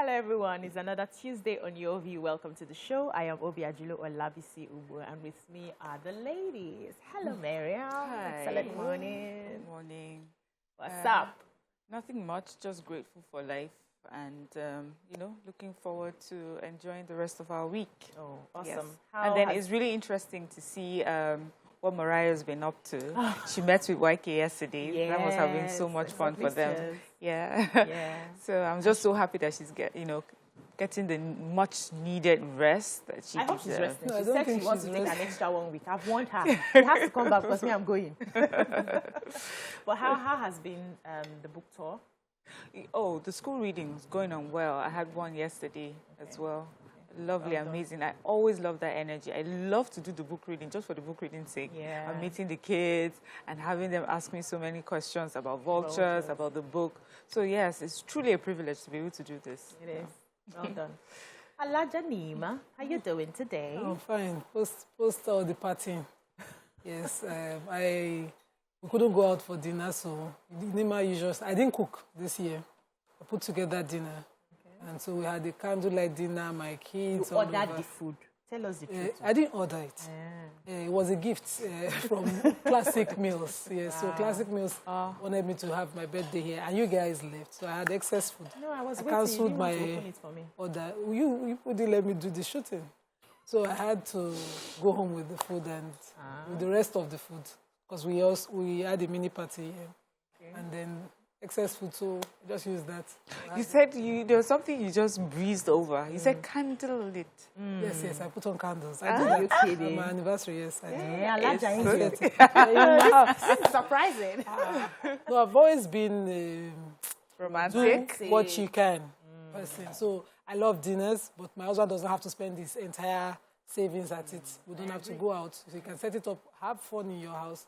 Hello everyone, it's another Tuesday on Your View. Welcome to the show. I am Obi Ajilo Olabisi Ubu, and with me are the ladies. Hello Mariam. Hi. Excellent morning. Good morning. What's up? Nothing much, just grateful for life and, looking forward to enjoying the rest of our week. Oh, awesome. Yes. And then it's really interesting to see what Mariah's been up to. She met with YK yesterday. Yes, that must have been so much fun for them. Yeah. Yeah. So I'm just so happy that she's getting the much needed rest that she I hope she's resting. No, She said she wants to take an extra 1 week. I've warned her. She has to come back because me, I'm going. But how has been the book tour? Oh, the school reading is going on well. I had one yesterday as well. Lovely, amazing. I always love that energy. I love to do the book reading just for the book reading's sake. Yeah. I'm meeting the kids and having them ask me so many questions about Vouchers, about the book. So yes, it's truly a privilege to be able to do this. It is. Well done. Alaja Nima, how you doing today? I'm fine. Post all the partying. Yes, we couldn't go out for dinner, so Nima usual. I didn't cook this year. I put together dinner. And so we had a candlelight dinner, my kids. You ordered the food. Tell us the truth. I didn't order it. It was a gift from Classic Meals. Yes, so Classic Meals wanted me to have my birthday here, and you guys left, so I had excess food. No, I was I waiting. cancelled You my didn't want to open it for me. order. You didn't let me do the shooting, so I had to go home with the food and with the rest of the food because we had a mini party here, and then excess food, so just use that. You said there was something you just breezed over. You said candlelit. Yes, I put on candles. I did that on my anniversary, yes. I did. Yeah, Alaja Yes. This is surprising. No, I've always been Romantic. do what you can person. So I love dinners, but my husband doesn't have to spend his entire savings at it. We don't have to go out. So you can set it up, have fun in your house.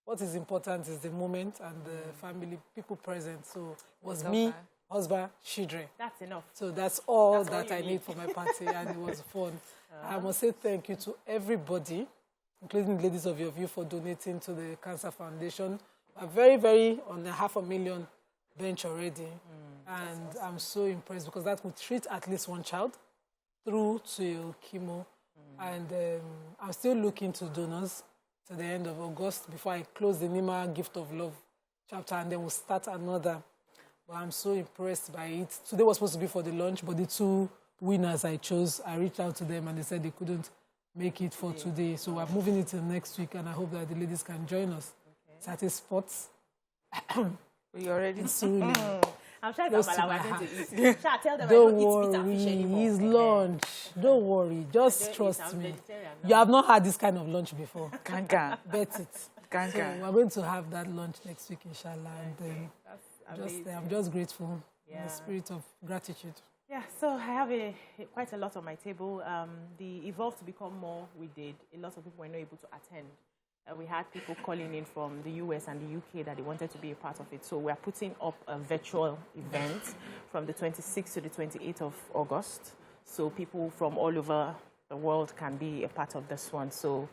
What is important is the moment and the family, people present. So it was me, husband, children. That's enough. So that's all that I need for my party, and it was fun. I must say thank you to everybody, including the ladies of Your View, for donating to the Cancer Foundation. We're very, very on a 500,000 bench already. And I'm so impressed because that would treat at least one child through to chemo. And I'm still looking to donors to the end of August before I close the Nima Gift of Love chapter, and then we'll start another. But I'm so impressed by it. Today was supposed to be for the launch, but the two winners I chose, I reached out to them and they said they couldn't make it for today. So we're moving it to next week, and I hope that the ladies can join us. It's at a spot. We already Soon. I'm sure Close they're to my going heart. to eat. Shall I tell them Don't I don't eat meat and fish worry, anymore? it's lunch. Don't worry, just trust I'm me. vegetarian now. You have not had this kind of lunch before. Ganga. Bet it. So Ganga. we're going to have that lunch next week, inshallah. And Amazing. I'm just grateful in Yeah. the spirit of gratitude. Yeah, so I have quite a lot on my table. The Evolve to Become More we did. A lot of people were not able to attend. We had people calling in from the US and the UK that they wanted to be a part of it. So we're putting up a virtual event from the 26th to the 28th of August. So people from all over the world can be a part of this one. So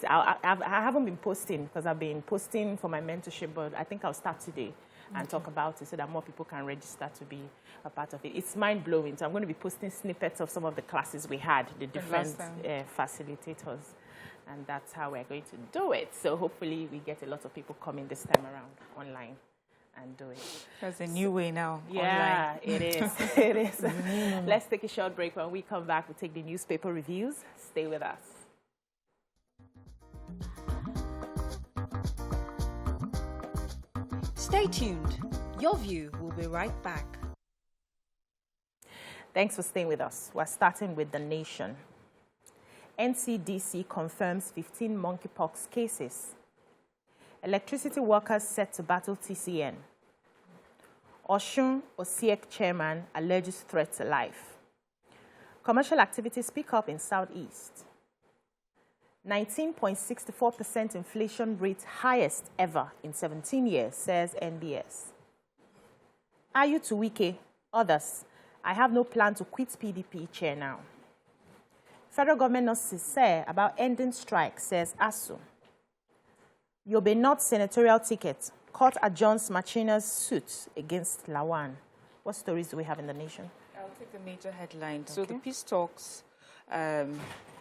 I haven't been posting because I've been posting for my mentorship, but I think I'll start today and talk about it so that more people can register to be a part of it. It's mind-blowing. So I'm going to be posting snippets of some of the classes we had, the different facilitators. And that's how we're going to do it. So hopefully we get a lot of people coming this time around online and do it. That's a new way now. Yeah, Online. it is. It is. Let's take a short break. When we come back, we'll take the newspaper reviews. Stay with us. Stay tuned. Your View will be right back. Thanks for staying with us. We're starting with The Nation. NCDC confirms 15 monkeypox cases. Electricity workers set to battle TCN. Osun Osiek chairman alleges threat to life. Commercial activities pick up in Southeast. 19.64% inflation rate, highest ever in 17 years, says NBS. Ayu to Wike, others. I have no plan to quit PDP chair now. Federal government not sincere about ending strike, says ASU. Yobe North senatorial ticket. Court adjourns Machina's suit against Lawan. What stories do we have in The Nation? I'll take the major headline. So the peace talks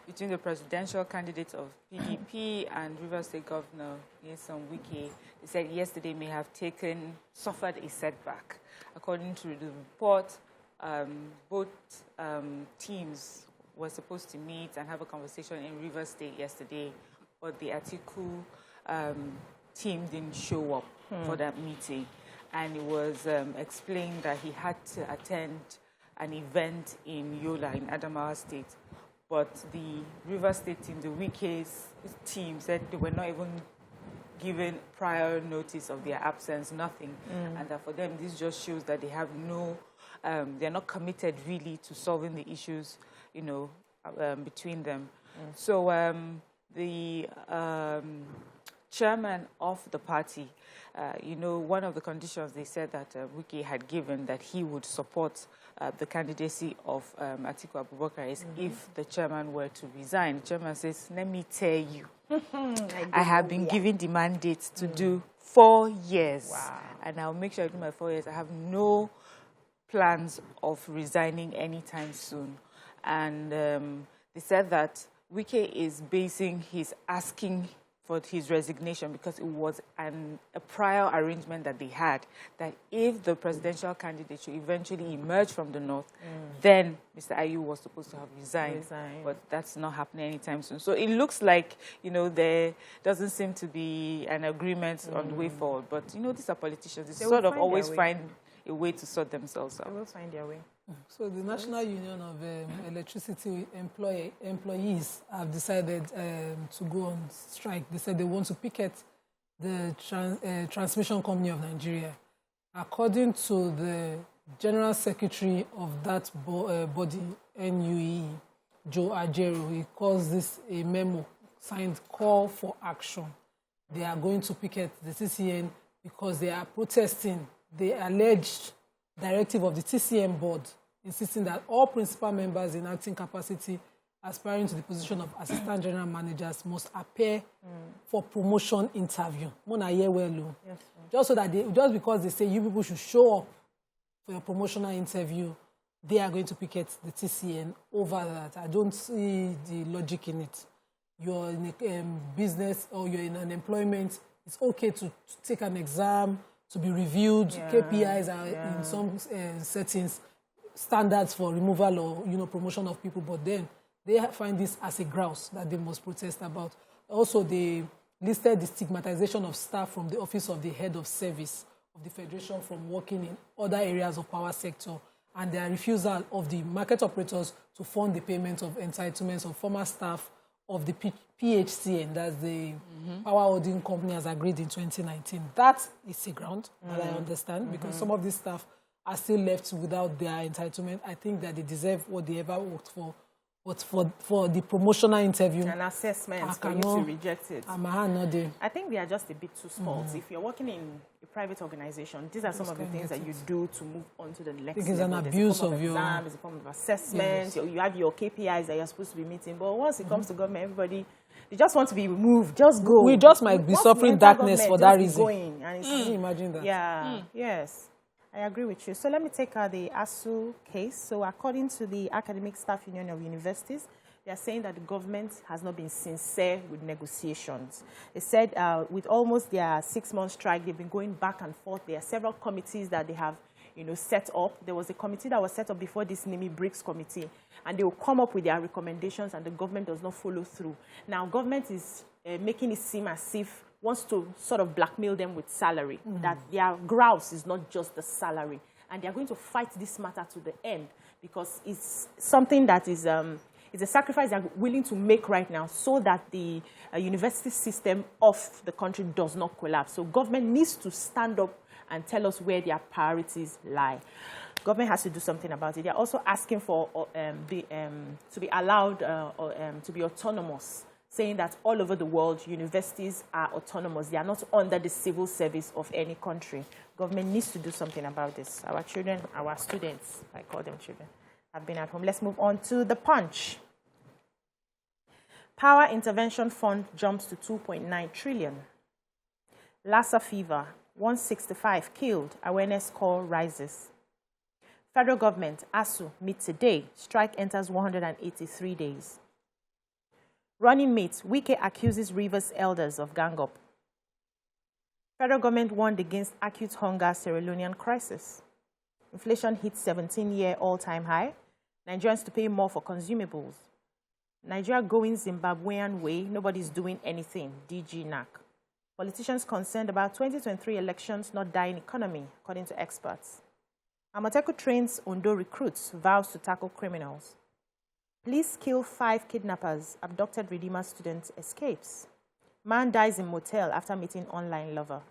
between the presidential candidates of PDP and Rivers State Governor Nyesom Wike, they said yesterday may have suffered a setback. According to the report, both teams were supposed to meet and have a conversation in Rivers State yesterday, but the Atiku team didn't show up for that meeting. And it was explained that he had to attend an event in Yola in Adamawa State. But the Rivers State team, the Wike's team, said they were not even given prior notice of their absence, nothing. And that for them, this just shows that they have they're not committed really to solving the issues, between them. So the chairman of the party, one of the conditions they said that Wike had given that he would support the candidacy of Atiku Abubakar is if the chairman were to resign. The chairman says, let me tell you, I have been given the mandate to do 4 years. Wow. And I'll make sure I do my 4 years. I have no plans of resigning anytime soon. And they said that Wike is basing his asking for his resignation because it was a prior arrangement that they had, that if the presidential candidate should eventually emerge from the north, then Mr. Ayu was supposed to have resigned. But that's not happening anytime soon. So it looks like, there doesn't seem to be an agreement on the way forward. But, these are politicians. They sort of always find a way to sort themselves out. They will find their way. So the National Union of Electricity Employees have decided to go on strike. They said they want to picket the Transmission Company of Nigeria. According to the General Secretary of that body, NUE, Joe Ajeru, he calls this a memo signed Call for Action. They are going to picket the TCN because they are protesting the alleged directive of the TCM board insisting that all principal members in acting capacity aspiring to the position of assistant general managers must appear for promotion interview. Yes, just because they say you people should show up for your promotional interview, they are going to picket the TCN over that. I don't see the logic in it. You're in a business or you're in an employment, it's okay to take an exam, to be reviewed. KPIs are in some settings standards for removal or promotion of people, but then they find this as a grouse that they must protest about. Also, they listed the stigmatization of staff from the office of the head of service of the Federation from working in other areas of power sector, and their refusal of the market operators to fund the payment of entitlements of former staff of the PHCN, that's the power holding company, has agreed in 2019. That is a ground that I understand, because some of these staff are still left without their entitlement. I think that they deserve what they ever worked for. But for the promotional interview, an assessment for you to reject it, I think they are just a bit too small. If you're working in a private organization, these are some of the things that you do to move on to the next level. It's an abuse of your exam, it's a form of assessment. You have your KPIs that you're supposed to be meeting. But once it comes to government, everybody, they just want to be moved. Just go. We just might be suffering darkness for that reason. Going, and can you imagine that? Yeah. Yes. I agree with you. So let me take the ASU case. So according to the Academic Staff Union of Universities, they are saying that the government has not been sincere with negotiations. They said with almost their 6-month strike, they've been going back and forth. There are several committees that they have set up. There was a committee that was set up before this NIMI BRICS committee, and they will come up with their recommendations, and the government does not follow through. Now, government is making it seem as if wants to sort of blackmail them with salary, that their grouse is not just the salary. And they are going to fight this matter to the end, because it's something that is it's a sacrifice they are willing to make right now so that the university system of the country does not collapse. So government needs to stand up and tell us where their priorities lie. Government has to do something about it. They are also asking for to be allowed to be autonomous, saying that all over the world, universities are autonomous. They are not under the civil service of any country. Government needs to do something about this. Our children, our students, I call them children, have been at home. Let's move on to the Punch. Power Intervention Fund jumps to 2.9 trillion. Lassa fever, 165 killed. Awareness call rises. Federal government, ASU, meets today. Strike enters 183 days. Running mate, Wike accuses Rivers elders of gang up. Federal government warned against acute hunger Sierra Leonean crisis. Inflation hits 17-year all-time high. Nigerians to pay more for consumables. Nigeria going Zimbabwean way. Nobody's doing anything. DG NAC. Politicians concerned about 2023 elections not dying economy, according to experts. Amoteku trains Ondo recruits, vows to tackle criminals. Police kill 5 kidnappers, abducted Redeemer student escapes. Man dies in motel after meeting online lover.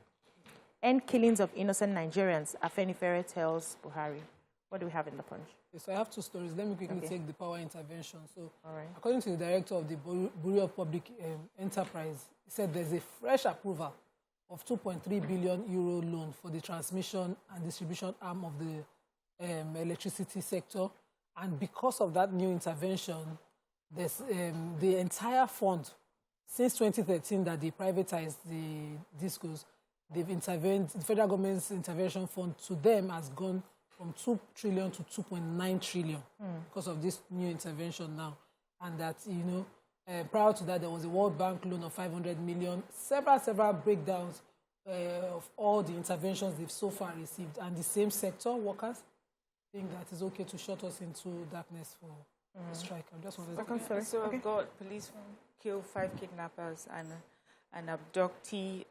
End killings of innocent Nigerians, Afenifere tells Buhari. What do we have in the punch? Okay, so I have 2 stories. Let me quickly take the power intervention. So, according to the director of the Bureau of Public Enterprise, he said there's a fresh approval of 2.3 billion euro loan for the transmission and distribution arm of the electricity sector. And because of that new intervention, there's the entire fund, since 2013 that they privatized the discos, they've intervened, the federal government's intervention fund to them has gone from 2 trillion to 2.9 trillion because of this new intervention now. And that, prior to that, there was a World Bank loan of 500 million, several breakdowns of all the interventions they've so far received. And the same sector, workers, think that it's okay to shut us into darkness for a strike. I just wanted to... So I've got police kill 5 kidnappers and an abductee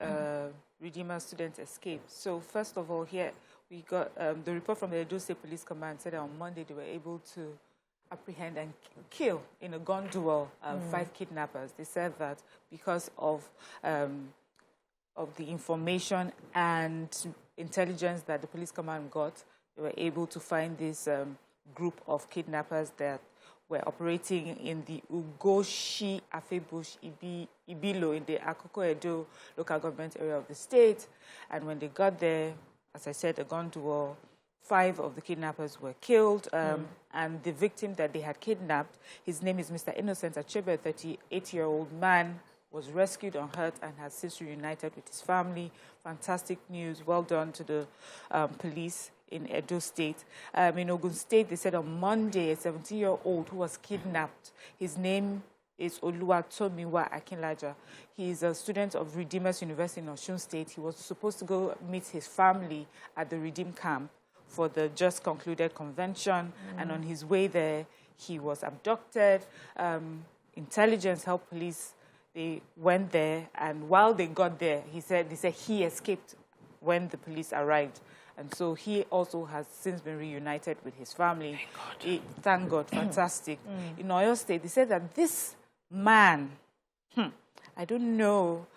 Redeemer student escape. So first of all, here we got the report from the Edo State Police Command said that on Monday they were able to apprehend and kill in a gun duel 5 kidnappers. They said that because of the information and intelligence that the police command got, they were able to find this group of kidnappers that were operating in the Ugoshi Afebush Ibilo in the Akoko Edo local government area of the state. And when they got there, as I said, a gun duel, 5 of the kidnappers were killed. And the victim that they had kidnapped, his name is Mr. Innocent Achebe, a 38-year-old man, was rescued unhurt and has since reunited with his family. Fantastic news. Well done to the police in Edo State. In Ogun State, they said on Monday, a 17-year-old who was kidnapped. His name is Oluwatomiwa Akinlaja. He is a student of Redeemers University in Osun State. He was supposed to go meet his family at the Redeem camp for the just concluded convention. And on his way there, he was abducted. Intelligence helped police. They went there, and while they got there, they said he escaped when the police arrived. And so he also has since been reunited with his family. Thank God, fantastic. In Oyo State, they said that this man, I don't know,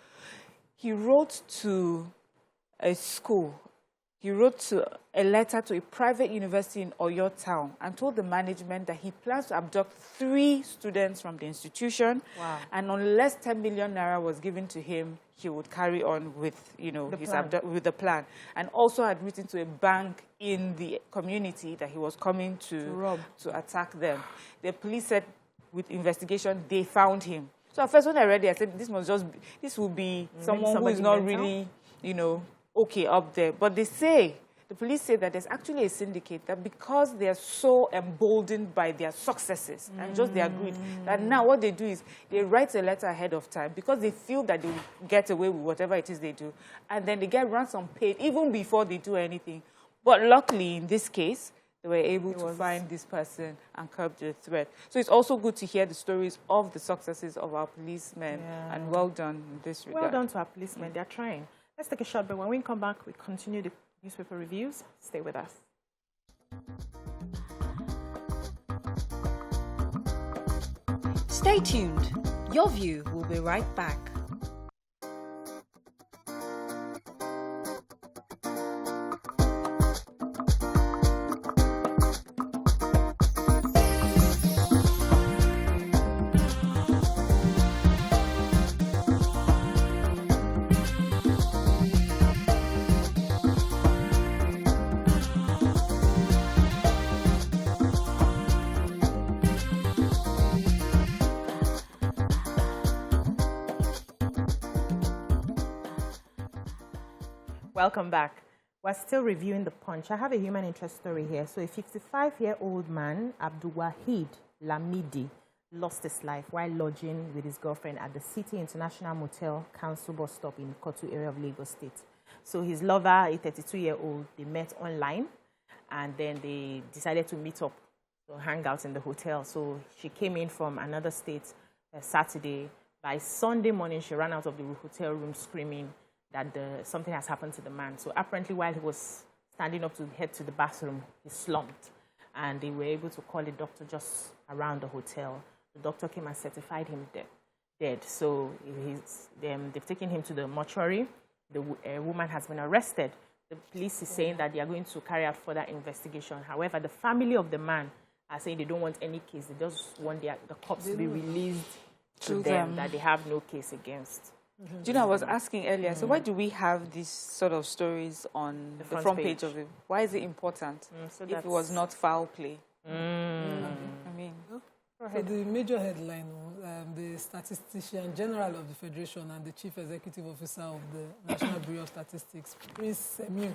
he wrote to a school. He wrote a letter to a private university in Oyo town and told the management that he plans to abduct 3 students from the institution. Wow. And unless 10 million naira was given to him, he would carry on with, with the plan. And also had written to a bank in the community that he was coming to attack them. The police said with investigation, they found him. So at first when I read it, I said, this will be someone who is not really, okay up there. But the police say that there's actually a syndicate that because they're so emboldened by their successes and just their greed, that now what they do is they write a letter ahead of time because they feel that they will get away with whatever it is they do. And then they get ransom paid even before they do anything. But luckily, in this case, they were able to find this person and curb the threat. So it's also good to hear the stories of the successes of our policemen. Yeah. And well done in this regard. Well done to our policemen. They're trying. Let's take a short break. When we come back, we continue the newspaper reviews. Stay with us. Stay tuned. Your View will be right back. Welcome back. We're still reviewing the Punch. I have a human interest story here. So a 55-year-old man, Abdulwahid Lamidi, lost his life while lodging with his girlfriend at the City International Motel Council bus stop in Kotu area of Lagos State. So his lover, a 32-year-old, they met online, and then they decided to meet up to hang out in the hotel. So she came in from another state Saturday. By Sunday morning, she ran out of the hotel room screaming that something has happened to the man. So apparently while he was standing up to head to the bathroom, he slumped, and they were able to call a doctor just around the hotel. The doctor came and certified him dead. So they've taken him to the mortuary. The woman has been arrested. The police is saying that they are going to carry out further investigation. However, the family of the man are saying they don't want any case. They just want the cops to be released to them, that they have no case against. Do you know, I was asking earlier, so why do we have these sort of stories on the front page of it? Why is it important if it was not foul play? I mean, so the major headline, the Statistician General of the Federation and the Chief Executive Officer of the National Bureau of Statistics, Prince Semiu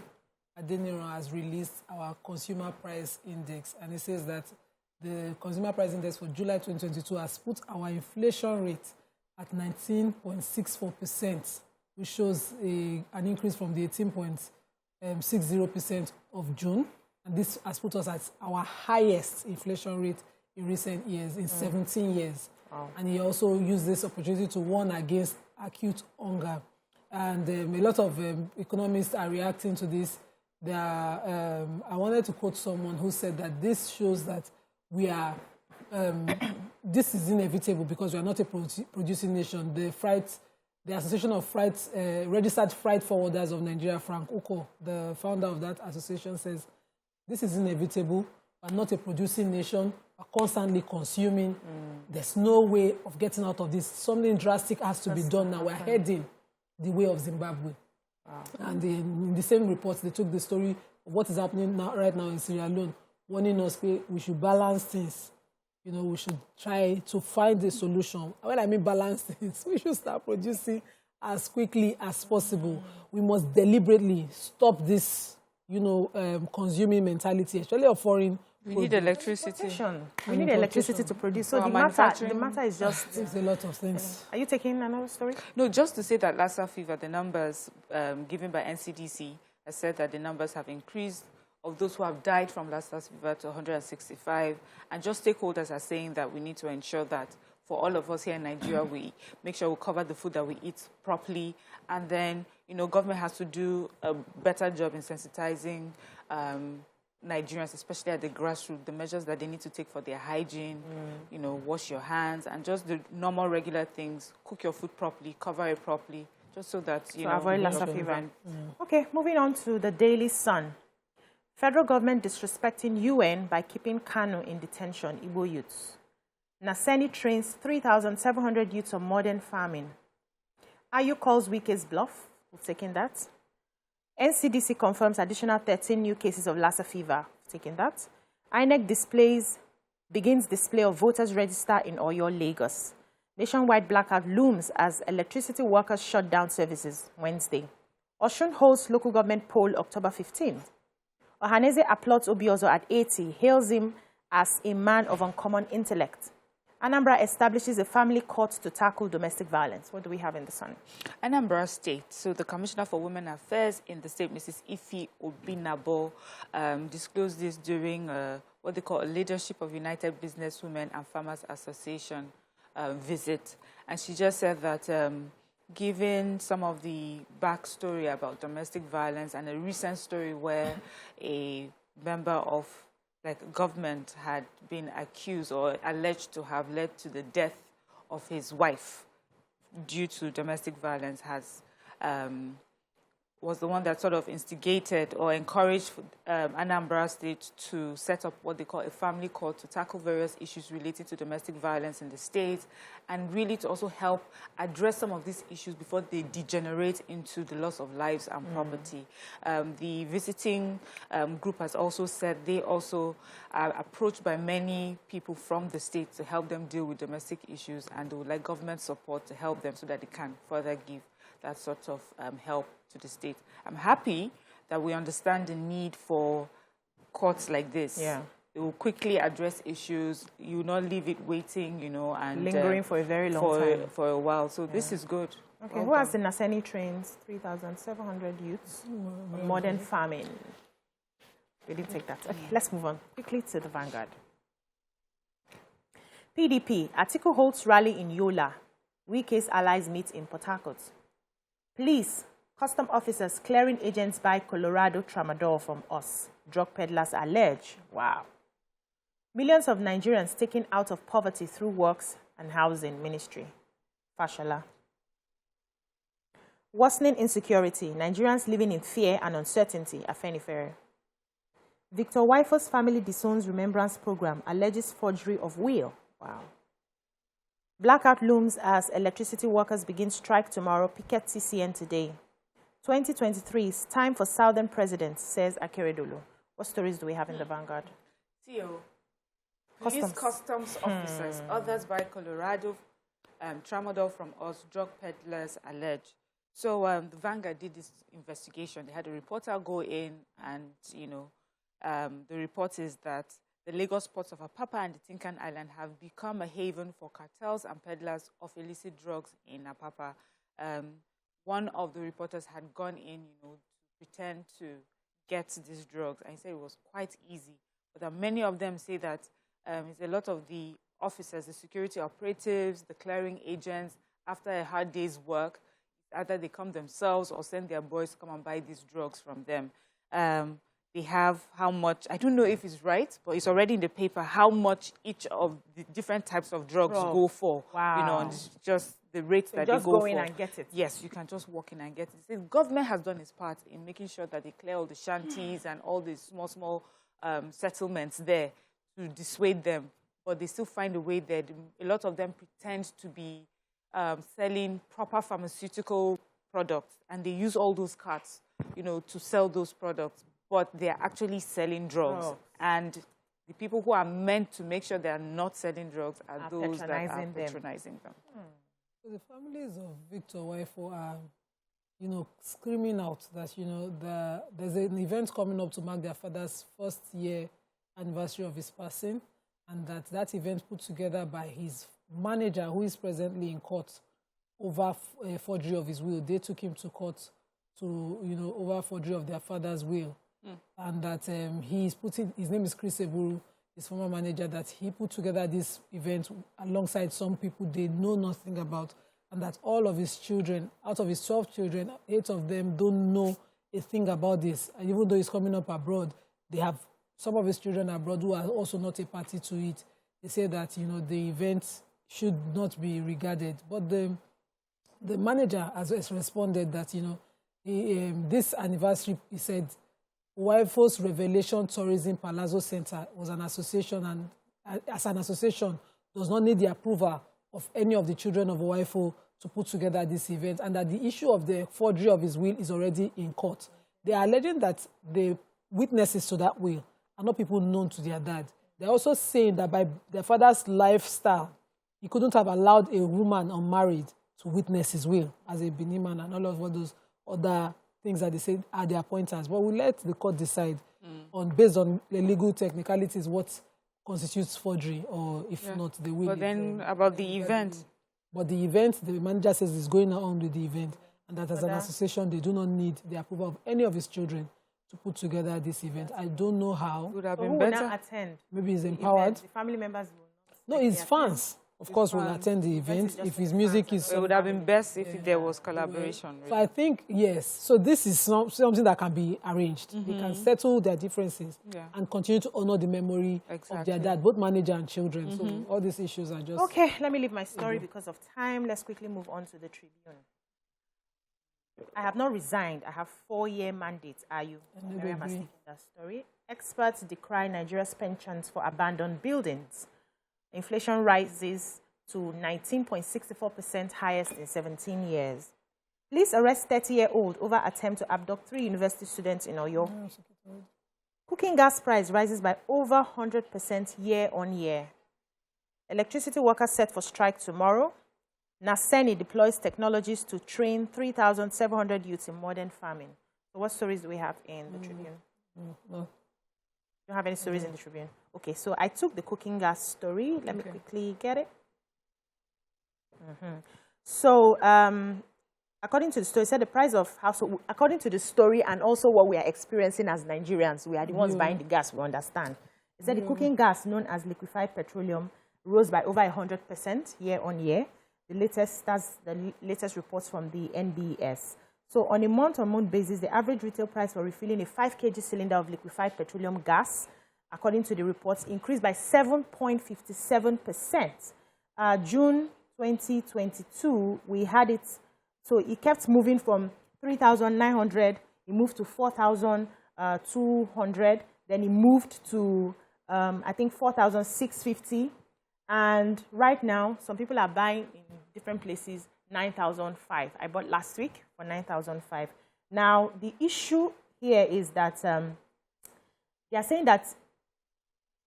Adeniran, has released our Consumer Price Index, and it says that the Consumer Price Index for July 2022 has put our inflation rate at 19.64%, which shows an increase from the 18.60% of June. And this has put us at our highest inflation rate in recent years, in 17 years. Wow. And he also used this opportunity to warn against acute hunger. And a lot of economists are reacting to this. I wanted to quote someone who said that this shows that we are, this is inevitable because we are not a producing nation. The Association of Registered Freight Forwarders of Nigeria, Frank Uko, the founder of that association, says this is inevitable. We're not a producing nation. We're constantly consuming. There's no way of getting out of this. Something drastic has to be done now. We're heading the way of Zimbabwe. Wow. And in the same report, they took the story of what is happening right now in Sierra Leone, warning us that we should balance things. You know, we should try to find a solution. When I mean balance things, we should start producing as quickly as possible. We must deliberately stop this, consuming mentality, especially of foreign. We need electricity. We need electricity to produce. So the matter is just... It's a lot of things. Are you taking another story? No, just to say that Lassa fever, the numbers given by NCDC, has said that the numbers have increased of those who have died from Lassa fever to 165. And just stakeholders are saying that we need to ensure that for all of us here in Nigeria, we make sure we cover the food that we eat properly. And then, government has to do a better job in sensitizing Nigerians, especially at the grassroots, the measures that they need to take for their hygiene, wash your hands, and just the normal, regular things. Cook your food properly, cover it properly, just so that, avoid Lassa fever. Okay, moving on to the Daily Sun. Federal government disrespecting UN by keeping Kanu in detention, Igbo youths. Naseni trains 3,700 youths on modern farming. Ayu calls Wike's bluff. We've taken that. NCDC confirms additional 13 new cases of Lassa fever. Taking that. INEC begins display of voters register in Oyo, Lagos. Nationwide blackout looms as electricity workers shut down services Wednesday. Osun holds local government poll October 15th. Ohaneze applauds Obiozo at 80, hails him as a man of uncommon intellect. Anambra establishes a family court to tackle domestic violence. What do we have in the Sun? Anambra State. So the Commissioner for Women Affairs in the state, Mrs. Ife Obinabo, disclosed this during what they call a Leadership of United Businesswomen and Farmers Association visit. And she just said that given some of the backstory about domestic violence and a recent story where a member of government had been accused or alleged to have led to the death of his wife due to domestic violence, was the one that sort of instigated or encouraged Anambra State to set up what they call a family court to tackle various issues related to domestic violence in the state, and really to also help address some of these issues before they degenerate into the loss of lives and property. The visiting group has also said they also are approached by many people from the state to help them deal with domestic issues, and they would like government support to help them so that they can further give that sort of help to the state. I'm happy that we understand the need for courts like this. Yeah. They will quickly address issues. You will not leave it waiting, you know, and lingering for a very long time. For a while. So this is good. Okay, well who has the Naseni trains? 3,700 youths. Modern farming. We didn't take that. Okay, let's move on quickly to the Vanguard. PDP, Atiku holds rally in Yola. Wike's allies meet in Port Harcourt. Police, custom officers clearing agents buy Colorado tramadol from us. Drug peddlers allege. Wow. Millions of Nigerians taken out of poverty through works and housing ministry. Fashola. Worsening insecurity. Nigerians living in fear and uncertainty. Afenifere. Victor Waifo's family disowns remembrance program. Alleges forgery of will. Wow. Blackout looms as electricity workers begin strike tomorrow. Picket TCN today. 2023 is time for Southern presidents, says Akeredolu. What stories do we have in the Vanguard? Theo, police customs officers, others by Colorado, tramadol from us, drug peddlers allege. So the Vanguard did this investigation. They had a reporter go in and, you know, the report is that the Lagos ports of Apapa and the Tinkan Island have become a haven for cartels and peddlers of illicit drugs in Apapa. One of the reporters had gone in, you know, to pretend to get these drugs. And he said it was quite easy. But many of them say that it's a lot of the officers, the security operatives, the clearing agents, after a hard day's work, either they come themselves or send their boys to come and buy these drugs from them. They have how much, I don't know if it's right, but it's already in the paper, how much each of the different types of drugs go for. Wow. You know, and it's just the rates that just they go go in for. and get it. Yes, you can just walk in and get it. The government has done its part in making sure that they clear all the shanties and all the small settlements there to dissuade them. But they still find a way there. A lot of them pretend to be selling proper pharmaceutical products, and they use all those carts, you know, to sell those products. But they are actually selling drugs. And the people who are meant to make sure they are not selling drugs are those that are patronizing them. So the families of Victor Waifo are, you know, screaming out that, you know, there's an event coming up to mark their father's first year anniversary of his passing, and that event put together by his manager, who is presently in court over forgery of his will. They took him to court to, you know, over forgery of their father's will. And that his name is Chris Eburu, his former manager, that he put together this event alongside some people they know nothing about, and that all of his children, out of his 12 children, 8 of them don't know a thing about this. And even though he's coming up abroad, they have some of his children abroad who are also not a party to it. They say that, you know, the event should not be regarded. But the manager has responded that, you know, this anniversary, he said, Waifo's Revelation Tourism Palazzo Center was an association, and as an association does not need the approval of any of the children of Waifo to put together this event, and that the issue of the forgery of his will is already in court. They are alleging that the witnesses to that will are not people known to their dad. They're also saying that by their father's lifestyle, he couldn't have allowed a woman unmarried to witness his will as a Benin man and all of those other things that they say are their pointers. But we'll let the court decide based on the legal technicalities what constitutes forgery, or if not, the will. But then about the event. But the event, the manager says is going on with the event, and that as an association, they do not need the approval of any of his children to put together this event. I don't know how. Would have been who better. will now attend? Maybe he's empowered. The family members will not. No, his fans, of course, will attend the event if his music is... It would have been best if there was collaboration. So I think, yes. So this is something that can be arranged. They can settle their differences and continue to honor the memory of their dad, both manager and children. So all these issues are just... Okay, let me leave my story because of time. Let's quickly move on to the Tribune. I have not resigned. I have 4-year mandate. Are you? Miriam has taken that story. Experts decry Nigeria's pensions for abandoned buildings. Inflation rises to 19.64%, highest in 17 years. Police arrest 30-year-old over attempt to abduct 3 university students in Oyo. Cooking gas price rises by over 100% year-on-year. Electricity workers set for strike tomorrow. Naseni deploys technologies to train 3,700 youths in modern farming. So what stories do we have in the Tribune? No. You don't have any stories in the Tribune? Okay, so I took the cooking gas story. Let me quickly get it. So, according to the story, it said the price of household, according to the story and also what we are experiencing as Nigerians, we are the ones buying the gas, we understand. It said the cooking gas, known as liquefied petroleum, rose by over 100% year on year. That's the latest reports from the NBS. So on a month-on-month basis, the average retail price for refilling a 5 kg cylinder of liquefied petroleum gas, according to the reports, increased by 7.57%. June 2022, we had it, so it kept moving from 3,900, it moved to 4,200, then it moved to, I think, 4,650. And right now, some people are buying in different places 9,005. I bought last week for 9,005. Now, the issue here is that they are saying that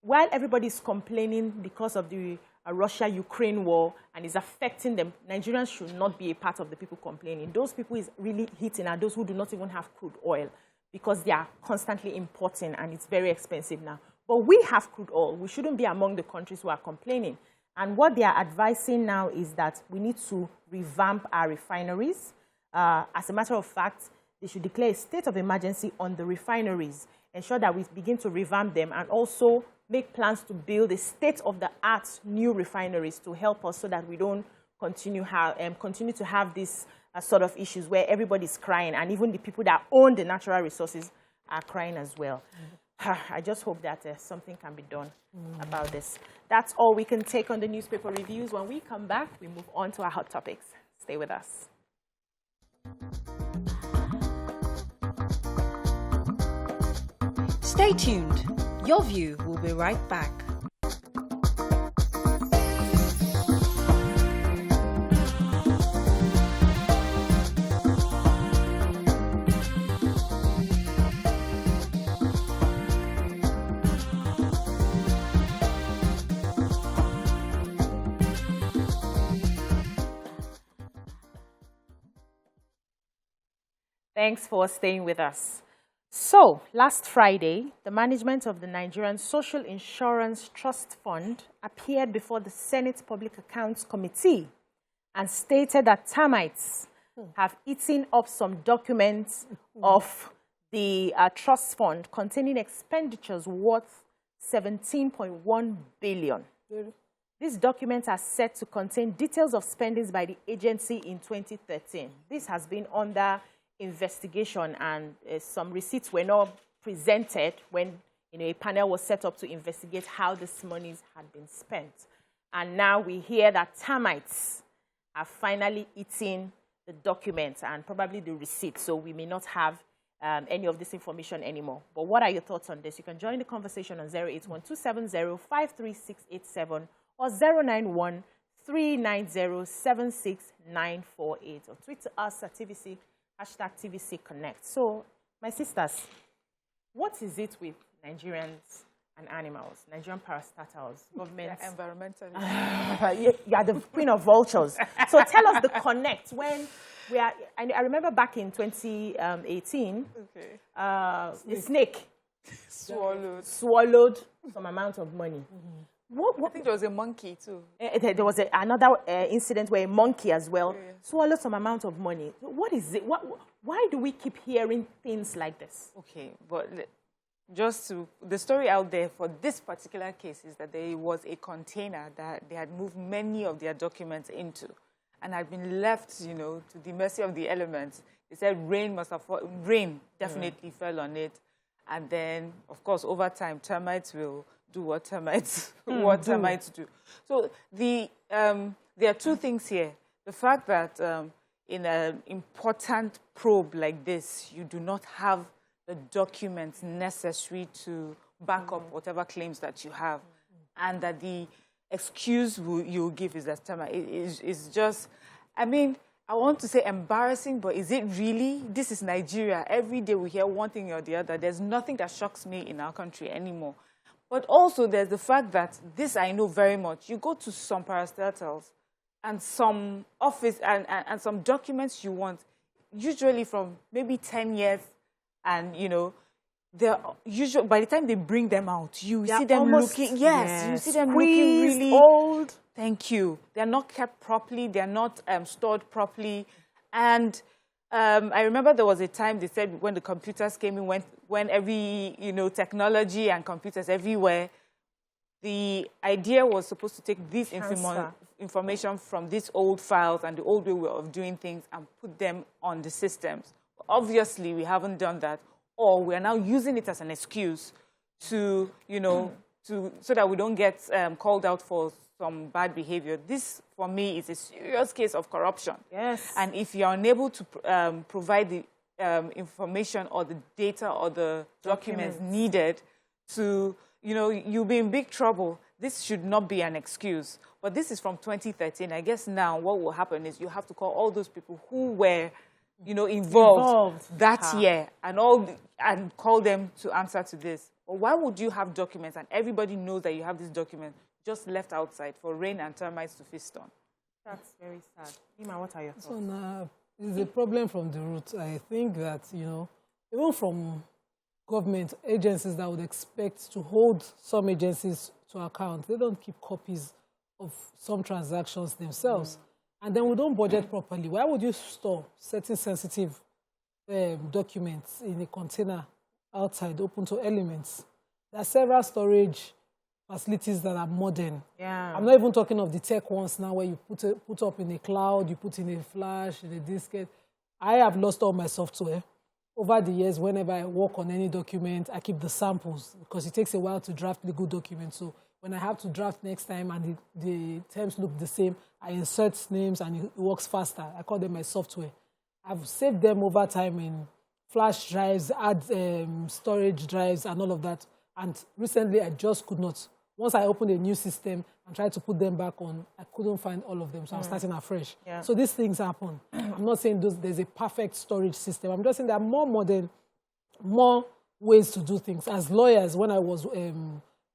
while everybody is complaining because of the Russia-Ukraine war and is affecting them, Nigerians should not be a part of the people complaining. Those people is really hitting are those who do not even have crude oil because they are constantly importing and it's very expensive now. But we have crude oil. We shouldn't be among the countries who are complaining. And what they are advising now is that we need to revamp our refineries. As a matter of fact, they should declare a state of emergency on the refineries, ensure that we begin to revamp them, and also make plans to build a state-of-the-art new refineries to help us so that we don't continue to have these sort of issues where everybody's crying, and even the people that own the natural resources are crying as well. I just hope that something can be done about this. That's all we can take on the newspaper reviews. When we come back, we move on to our hot topics. Stay with us. Stay tuned. Your View will be right back. Thanks for staying with us. So, last Friday, the management of the Nigerian Social Insurance Trust Fund appeared before the Senate Public Accounts Committee and stated that termites have eaten up some documents of the trust fund containing expenditures worth 17.1 billion. These documents are set to contain details of spendings by the agency in 2013. This has been under investigation, and some receipts were not presented when a panel was set up to investigate how these monies had been spent. And now we hear that termites are finally eating the documents and probably the receipts, so we may not have any of this information anymore. But what are your thoughts on this? You can join the conversation on 081-270-53687 or 091-390-76948, or tweet to us at TVC, #TVC Connect. So, my sisters, what is it with Nigerians and animals, Nigerian parastatals, government? Environmentalists. You are the queen of vultures. So tell us the connect when we are. I remember back in 2018, a snake swallowed some amount of money. I think there was a monkey too. There was another incident where a monkey as well swallowed some amount of money. What is it? Why do we keep hearing things like this? Okay, but the story out there for this particular case is that there was a container that they had moved many of their documents into and had been left, to the mercy of the elements. They said rain definitely fell on it. And then, of course, over time, termites will do what termites do. So there are two things here. The fact that in an important probe like this, you do not have the documents necessary to back up whatever claims that you have, and that the excuse you give is that termite is just, I want to say embarrassing, but is it really? This is Nigeria. Every day we hear one thing or the other. There's nothing that shocks me in our country anymore. But also there's the fact that this I know very much. You go to some parastatals and some office and some documents you want, usually from maybe 10 years And, you know, they're usually, by the time they bring them out, you see them almost, looking, you see them squeezed, looking really old. Thank you. They're not kept properly. They're not stored properly. And I remember there was a time they said when the computers came in, when every, you know, technology and computers everywhere, the idea was supposed to take this information from these old files and the old way of doing things and put them on the systems. Obviously, we haven't done that. Or we are now using it as an excuse to, you know, so that we don't get called out for some bad behavior. This, for me, is a serious case of corruption. Yes. And if you're unable to provide the information or the data or the documents needed to, you know, you'll be in big trouble. This should not be an excuse. But this is from 2013. I guess now what will happen is you have to call all those people who were, you know, involved that year and call them to answer to this. But why would you have documents and everybody knows that you have this document just left outside for rain and termites to feast on? That's very sad. Ima, what are your thoughts? So now, it's a problem from the root. I think that, you know, even from government agencies that would expect to hold some agencies to account, they don't keep copies of some transactions themselves. And then we don't budget properly. Why would you store certain sensitive documents in a container outside, open to elements? There are several storage facilities that are modern. Yeah. I'm not even talking of the tech ones now where you put up in a cloud, you put in a flash, in a diskette. I have lost all my software. Over the years, whenever I work on any document, I keep the samples because it takes a while to draft the good document. So when I have to draft next time and the terms look the same, I insert names and it works faster. I call them my software. I've saved them over time in flash drives, add storage drives and all of that. And recently, I just could not. Once I opened a new system and tried to put them back on, I couldn't find all of them, so I'm starting afresh. Yeah. So these things happen. I'm not saying there's a perfect storage system. I'm just saying there are more modern, more ways to do things. As lawyers, when I was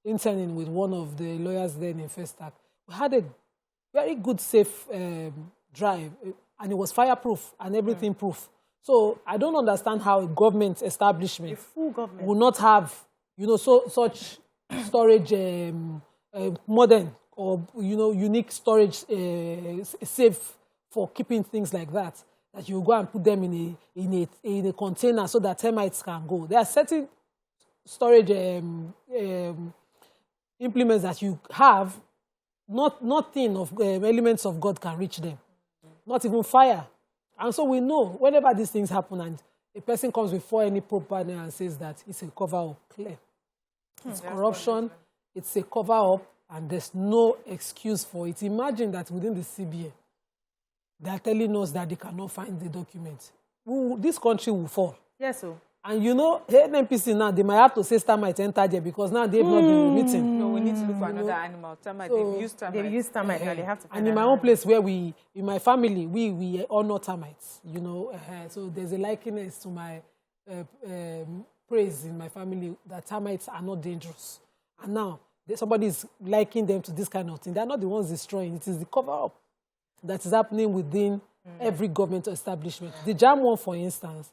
interning with one of the lawyers then in Festac, we had a very good safe drive, and it was fireproof and everything proof. So I don't understand how a government establishment, a full government, will not have, you know, such storage modern or, you know, unique storage safe for keeping things like that. That you go and put them in a container so that termites can go. There are certain storage implements that you have, nothing of elements of God can reach them, not even fire. And so we know whenever these things happen and a person comes before any probe panel and says that it's a cover-up, clear. It's corruption, it's a cover-up, and there's no excuse for it. Imagine that within the CBA, they are telling us that they cannot find the document. This country will fall. Yes, sir. And you know, NPC now, they might have to say termite enter there because now they've not been written. No, we need to look for another animal. Termite, so they've used termite. They've used termite, now they have to find. And in my own place where in my family, we honor termites, you know. So there's a likeness to my praise in my family that termites are not dangerous. And now, somebody is likening them to this kind of thing. They're not the ones destroying. It is the cover-up that is happening within every government establishment. The JAM one, for instance,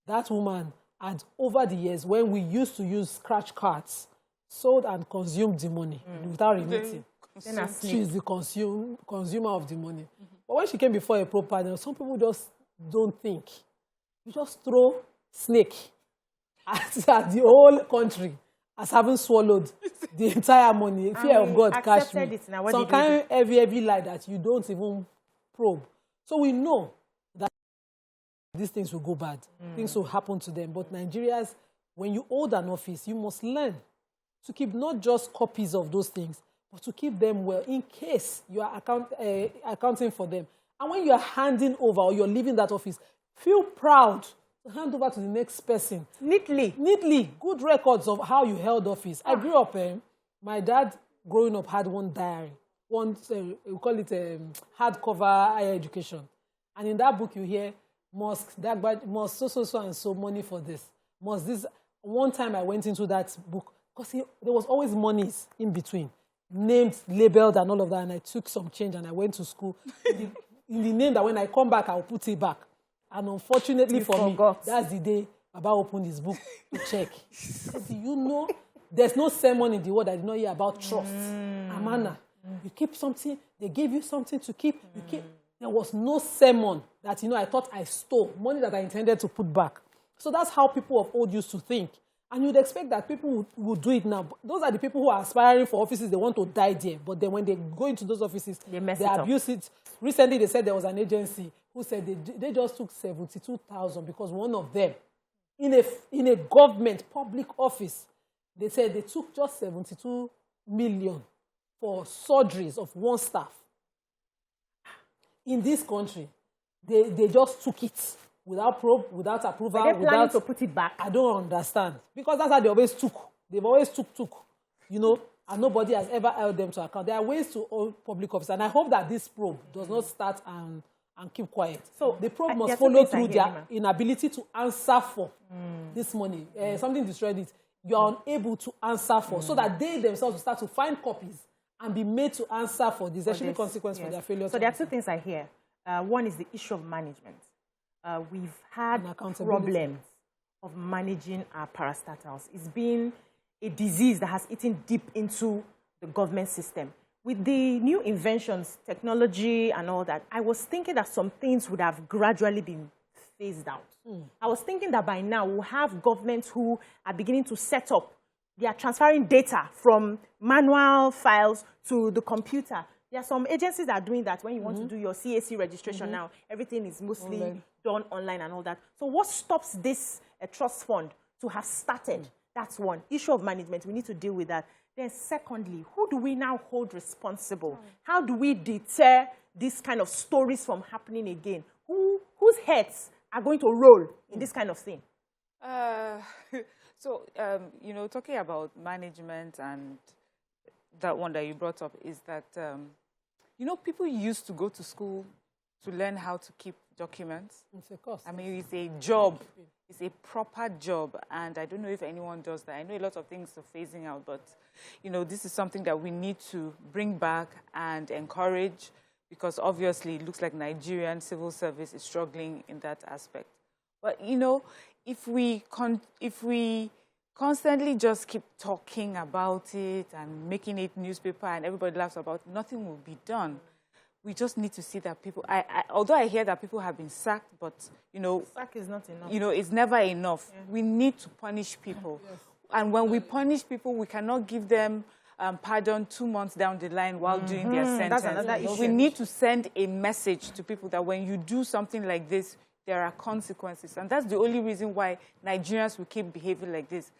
that woman had, over the years, when we used to use scratch cards, sold and consumed the money without remitting. She is the consumer of the money. But when she came before a probe panel, some people just don't think. You just throw snake at the whole country as having swallowed the entire money. Fear of God catch me. Some kind of heavy lie that you don't even probe. So we know that these things will go bad. Things will happen to them. But Nigerians, when you hold an office, you must learn to keep not just copies of those things, but to keep them well in case you are accounting for them. And when you are handing over or you're leaving that office, feel proud to hand over to the next person. Neatly. Good records of how you held office. I grew up, my dad growing up had one diary. We call it hardcover higher education. And in that book you hear, must so and so money for this. Must this. One time I went into that book, because there was always monies in between. Named, labeled and all of that. And I took some change and I went to school. in the name that when I come back, I'll put it back. And unfortunately for me, that's the day Baba opened his book to check. He said, do you know there's no sermon in the world I did not hear about trust, amana. You keep something, they gave you something to keep, you keep. There was no sermon that, I thought I stole, money that I intended to put back. So that's how people of old used to think. And you'd expect that people would do it now. Those are the people who are aspiring for offices, they want to die there. But then when they go into those offices, they abuse it. Recently, they said there was an agency who said they just took 72,000 because one of them, in a government public office, they said they took just 72 million for surgeries of one staff. In this country, they just took it without probe, without approval. They're planning to put it back. I don't understand. Because that's how they always took. They've always took, and nobody has ever held them to account. There are ways to hold public office, and I hope that this probe does not start and keep quiet. So the probe must follow through their inability to answer for this money. Something destroyed it. You are unable to answer for, so that they themselves will start to find copies and be made to answer for this. There's actually consequence for their failure. So there are two things I hear. One is the issue of management. We've had problems of managing our parastatals. It's been a disease that has eaten deep into the government system. With the new inventions, technology and all that, I was thinking that some things would have gradually been phased out. I was thinking that by now we'll have governments who are beginning to set up. They are transferring data from manual files to the computer. There are some agencies that are doing that. When you want to do your CAC registration now, everything is mostly done online and all that. So what stops this trust fund to have started? That's one. Issue of management, we need to deal with that. Then secondly, who do we now hold responsible? How do we deter these kind of stories from happening again? Whose heads are going to roll in this kind of thing? So, talking about management and that one that you brought up is that, people used to go to school to learn how to keep documents. It's a cost. I mean, it's a job. It's a proper job. And I don't know if anyone does that. I know a lot of things are phasing out, but, this is something that we need to bring back and encourage because obviously it looks like Nigerian civil service is struggling in that aspect. But, if we constantly just keep talking about it and making it newspaper and everybody laughs about it, nothing will be done. We just need to see that people, although I hear that people have been sacked, but, sack is not enough. It's never enough. Yeah. We need to punish people. Yes. And when we punish people, we cannot give them pardon 2 months down the line while doing their sentence. That's another issue. We need to send a message to people that when you do something like this, there are consequences. And that's the only reason why Nigerians will keep behaving like this.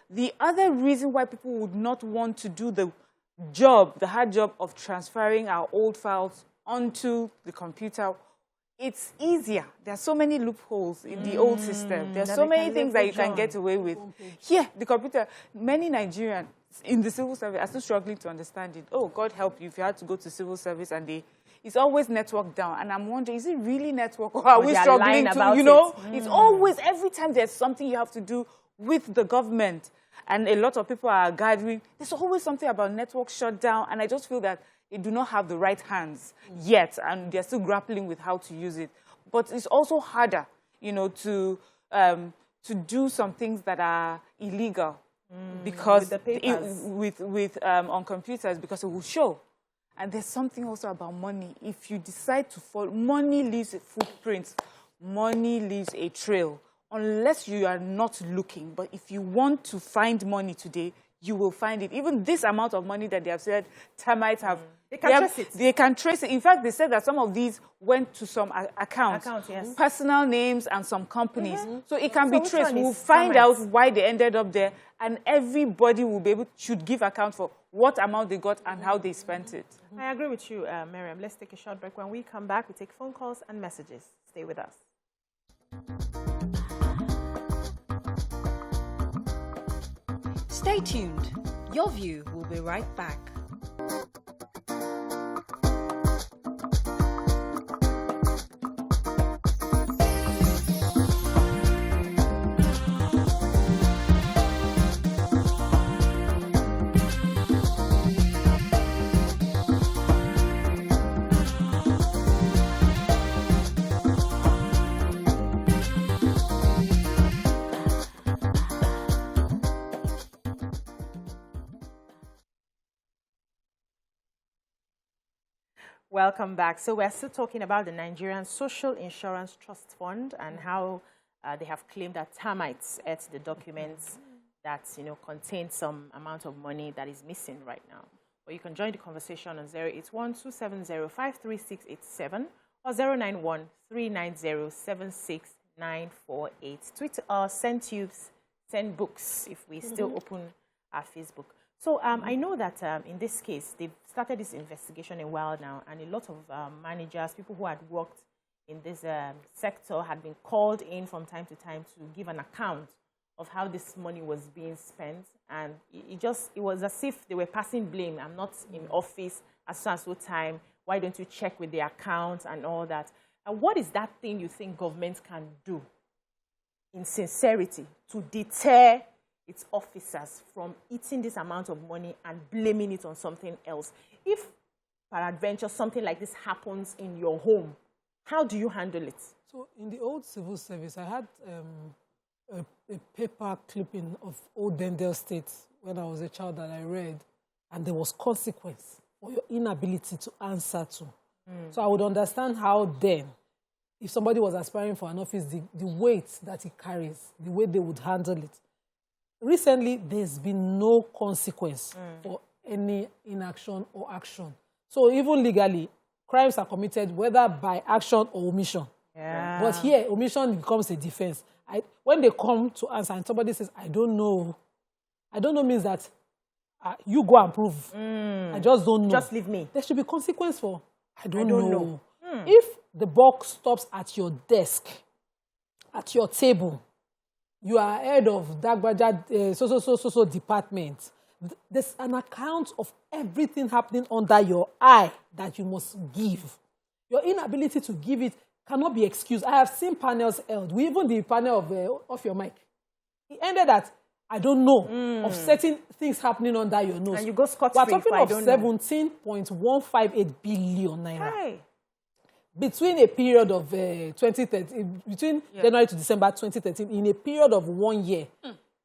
The other reason why people would not want to do the hard job of transferring our old files onto the computer, it's easier. There are so many loopholes in the old system. There are so many things that you can get away with. Here, the computer, many Nigerians in the civil service are still struggling to understand it. Oh, God help you if you had to go to civil service and it's always network down. And I'm wondering, is it really network or are we struggling to, It's always, every time there's something you have to do with the government and a lot of people are gathering, there's always something about network shutdown. And I just feel that they do not have the right hands yet. And they're still grappling with how to use it. But it's also harder, to do some things that are illegal because on computers because it will show. And there's something also about money. If you decide to follow, money leaves footprints. Money leaves a trail. Unless you are not looking. But if you want to find money today, you will find it. Even this amount of money that they have said termites have. They can trace it. They can trace it. In fact, they said that some of these went to some accounts. Yes. Personal names and some companies. So it can be traced. We'll find out why they ended up there. And everybody will be should give account for what amount they got and how they spent it. I agree with you, Miriam. Let's take a short break. When we come back, we take phone calls and messages. Stay with us. Stay tuned. Your View will be right back. Welcome back. So we're still talking about the Nigerian Social Insurance Trust Fund and how they have claimed that termites ate the documents that, contain some amount of money that is missing right now. But you can join the conversation on 081-270-53687 or 091-390-76948. Tweet us, send tubes, send books if we still open our Facebook. So I know that in this case, they've started this investigation a while now, and a lot of managers, people who had worked in this sector had been called in from time to time to give an account of how this money was being spent. And it was as if they were passing blame. I'm not in office at so time. Why don't you check with the account and all that? And what is that thing you think government can do in sincerity to deter its officers from eating this amount of money and blaming it on something else? If, peradventure, something like this happens in your home, how do you handle it? So in the old civil service, I had a paper clipping of old Dendel State when I was a child that I read, and there was consequence for your inability to answer to. So I would understand how then, if somebody was aspiring for an office, the weight that it carries, the way they would handle it. Recently, there's been no consequence for any inaction or action. So even legally, crimes are committed whether by action or omission. Yeah. But here, omission becomes a defense. When they come to answer and somebody says, I don't know means that you go and prove. I just don't know. Just leave me. There should be consequence for I don't know. If the buck stops at your desk, at your table, you are head of Dagbaja so department. There's an account of everything happening under your eye that you must give. Your inability to give it cannot be excused. I have seen panels held. Even the panel of off your mic. It ended at, I don't know, of certain things happening under your nose. And you go scot-free. We're talking of 17.158 billion naira. Hi. Between a period of 2013, between January to December 2013, in a period of 1 year,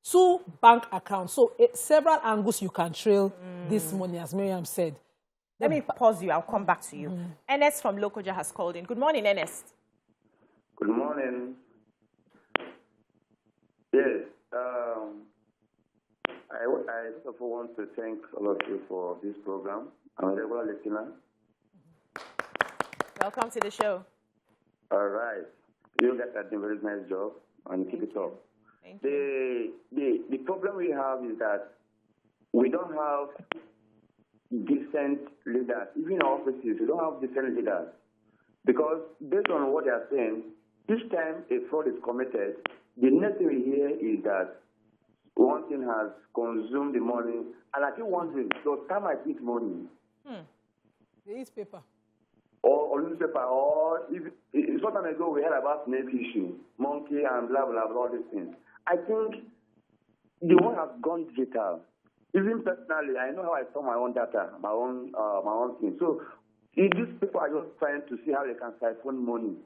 2 bank accounts. So several angles you can trail this money, as Miriam said. Let me pause you. I'll come back to you. Ernest from Lokoja has called in. Good morning, Ernest. Good morning. Yes. I first of all want to thank all of you for this program. I'm a regular listener. Welcome to the show. All right. You guys are doing a very nice job, and keep it up. Thank you. The problem we have is that we don't have decent leaders. Even in offices, we don't have decent leaders. Because based on what they are saying, each time a fraud is committed, the next thing we hear is that one thing has consumed the money. And I keep wondering, so termites eat money? They eat paper. Or newspaper, or some time ago we heard about snake issue, monkey and blah, blah, blah, all these things. I think the one has gone digital. Even personally, I know how I saw my own data, my own thing. So these people are just trying to see how they can siphon money.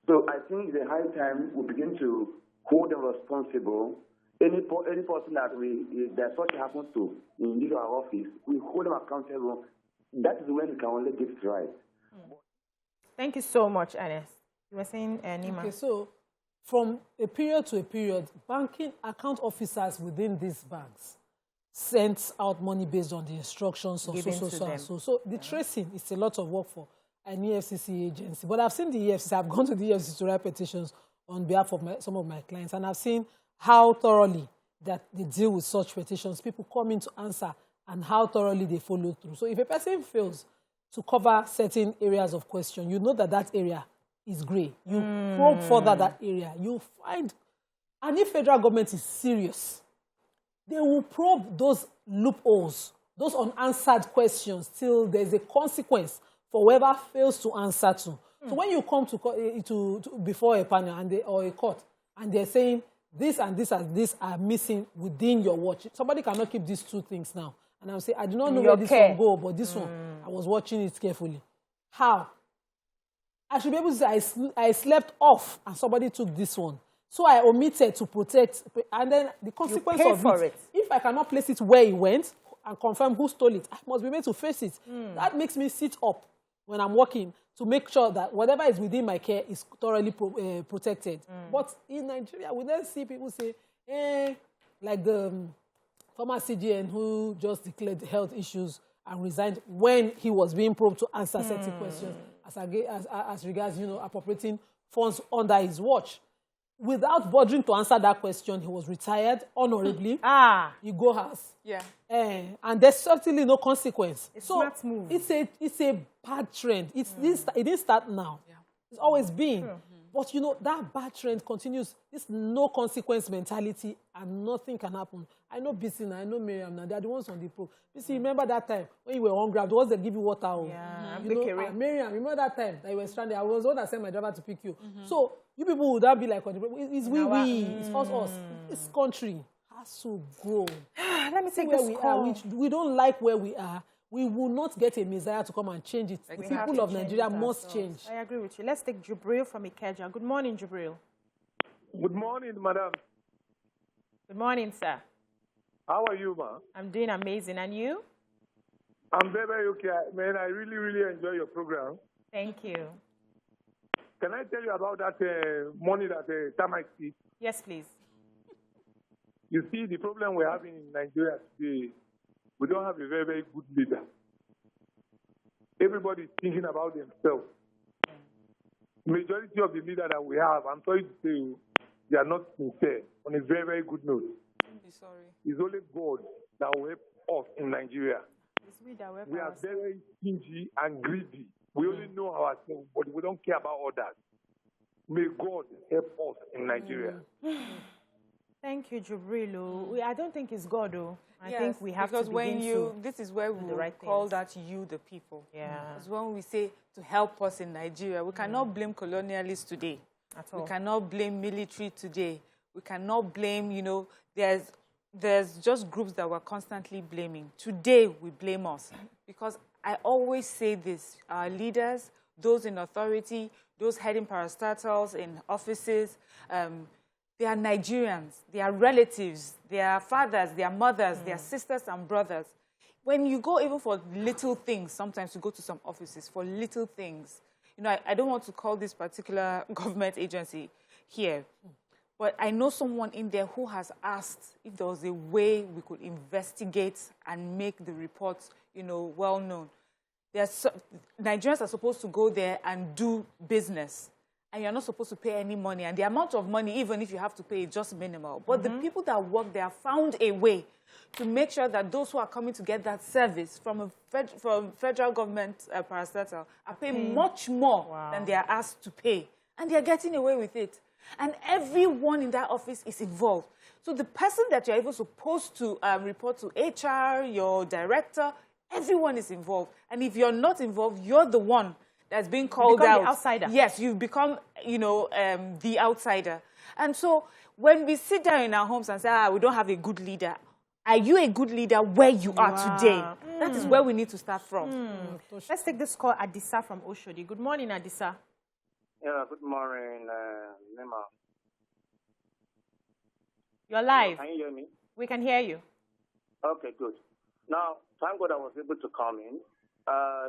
So I think the high time we begin to hold them responsible. Any person that such happens to in our office, we hold them accountable. That is when we can only get it right. Thank you so much, Ernest. You were saying, Nima. Okay, so from a period to a period, banking account officers within these banks sent out money based on the instructions of so. So the tracing is a lot of work for an EFCC agency. But I've seen the EFCC. I've gone to the EFCC to write petitions on behalf of some of my clients, and I've seen how thoroughly that they deal with such petitions. People come in to answer, and how thoroughly they follow through. So if a person fails to cover certain areas of question, you know that area is grey. You probe further that area. You find, and if federal government is serious, they will probe those loopholes, those unanswered questions, till there's a consequence for whoever fails to answer to. So when you come to before a panel or a court, and they're saying this and this and this are missing within your watch, somebody cannot keep these 2 things now. And I'll say, I do not know where this one go, but this one, I was watching it carefully. How? I should be able to say, I slept off and somebody took this one. So I omitted to protect. And then the consequence of it, if I cannot place it where it went, and confirm who stole it, I must be made to face it. That makes me sit up when I'm working to make sure that whatever is within my care is thoroughly protected. But in Nigeria, we then see people say, like the former CGN who just declared health issues and resigned when he was being probed to answer certain questions as regards, appropriating funds under his watch. Without bothering to answer that question, he was retired honorably. You go house. Yeah. And there's certainly no consequence. It's smart move. It's a bad trend. It didn't start now. Yeah. It's always been. Sure. But that bad trend continues. This no consequence mentality, and nothing can happen. I know Bissina, I know Miriam now. They're the ones on the pro. Bissina, remember that time when you were on grab, the ones that give you water? Miriam, remember that time that you were stranded? I was the one that sent my driver to pick you. So you people would not be like, it's we, it's us. This country has to grow. Let me take this call. We don't like where we are. We will not get a Messiah to come and change it. The people of Nigeria must change. I agree with you. Let's take Jubril from Ikeja. Good morning, Jubril. Good morning, madam. Good morning, sir. How are you, ma? I'm doing amazing. And you? I'm very, very okay. Man, I really, really enjoy your program. Thank you. Can I tell you about that money that termites eat? Yes, please. You see, the problem we're having in Nigeria today, we don't have a very, very good leader. Everybody is thinking about themselves. Majority of the leaders that we have, I'm sorry to say, they are not sincere on a very, very good note. Sorry. It's only God that will help us in Nigeria. We are very stingy and greedy. We only know ourselves, but we don't care about others. May God help us in Nigeria. Thank you, Jubrilu. I don't think it's God, though. I think we have to begin this is where we call that you, the people. Yeah. It's when we say to help us in Nigeria. We cannot blame colonialists today. At all. We cannot blame military today. We cannot blame, there's just groups that we're constantly blaming. Today, we blame us. Because I always say this, our leaders, those in authority, those heading parastatals in offices, they are Nigerians, they are relatives, they are fathers, they are mothers, they are sisters and brothers. When you go even for little things, sometimes you go to some offices for little things. I don't want to call this particular government agency here, but I know someone in there who has asked if there was a way we could investigate and make the reports, well known. Nigerians are supposed to go there and do business. And you're not supposed to pay any money. And the amount of money, even if you have to pay, is just minimal. But the people that work there found a way to make sure that those who are coming to get that service from federal government parastatal are paying much more than they are asked to pay. And they're getting away with it. And everyone in that office is involved. So the person that you're even supposed to report to HR, your director, everyone is involved. And if you're not involved, you're the one that's being called out. The outsider. Yes, you've become, the outsider. And so when we sit down in our homes and say, we don't have a good leader, are you a good leader where you are today? That is where we need to start from. Let's take this call, Adisa from Oshodi. Good morning, Adisa. Yeah, good morning, Nema. You're live. Can you hear me? We can hear you. Okay, good. Now, thank God I was able to come in.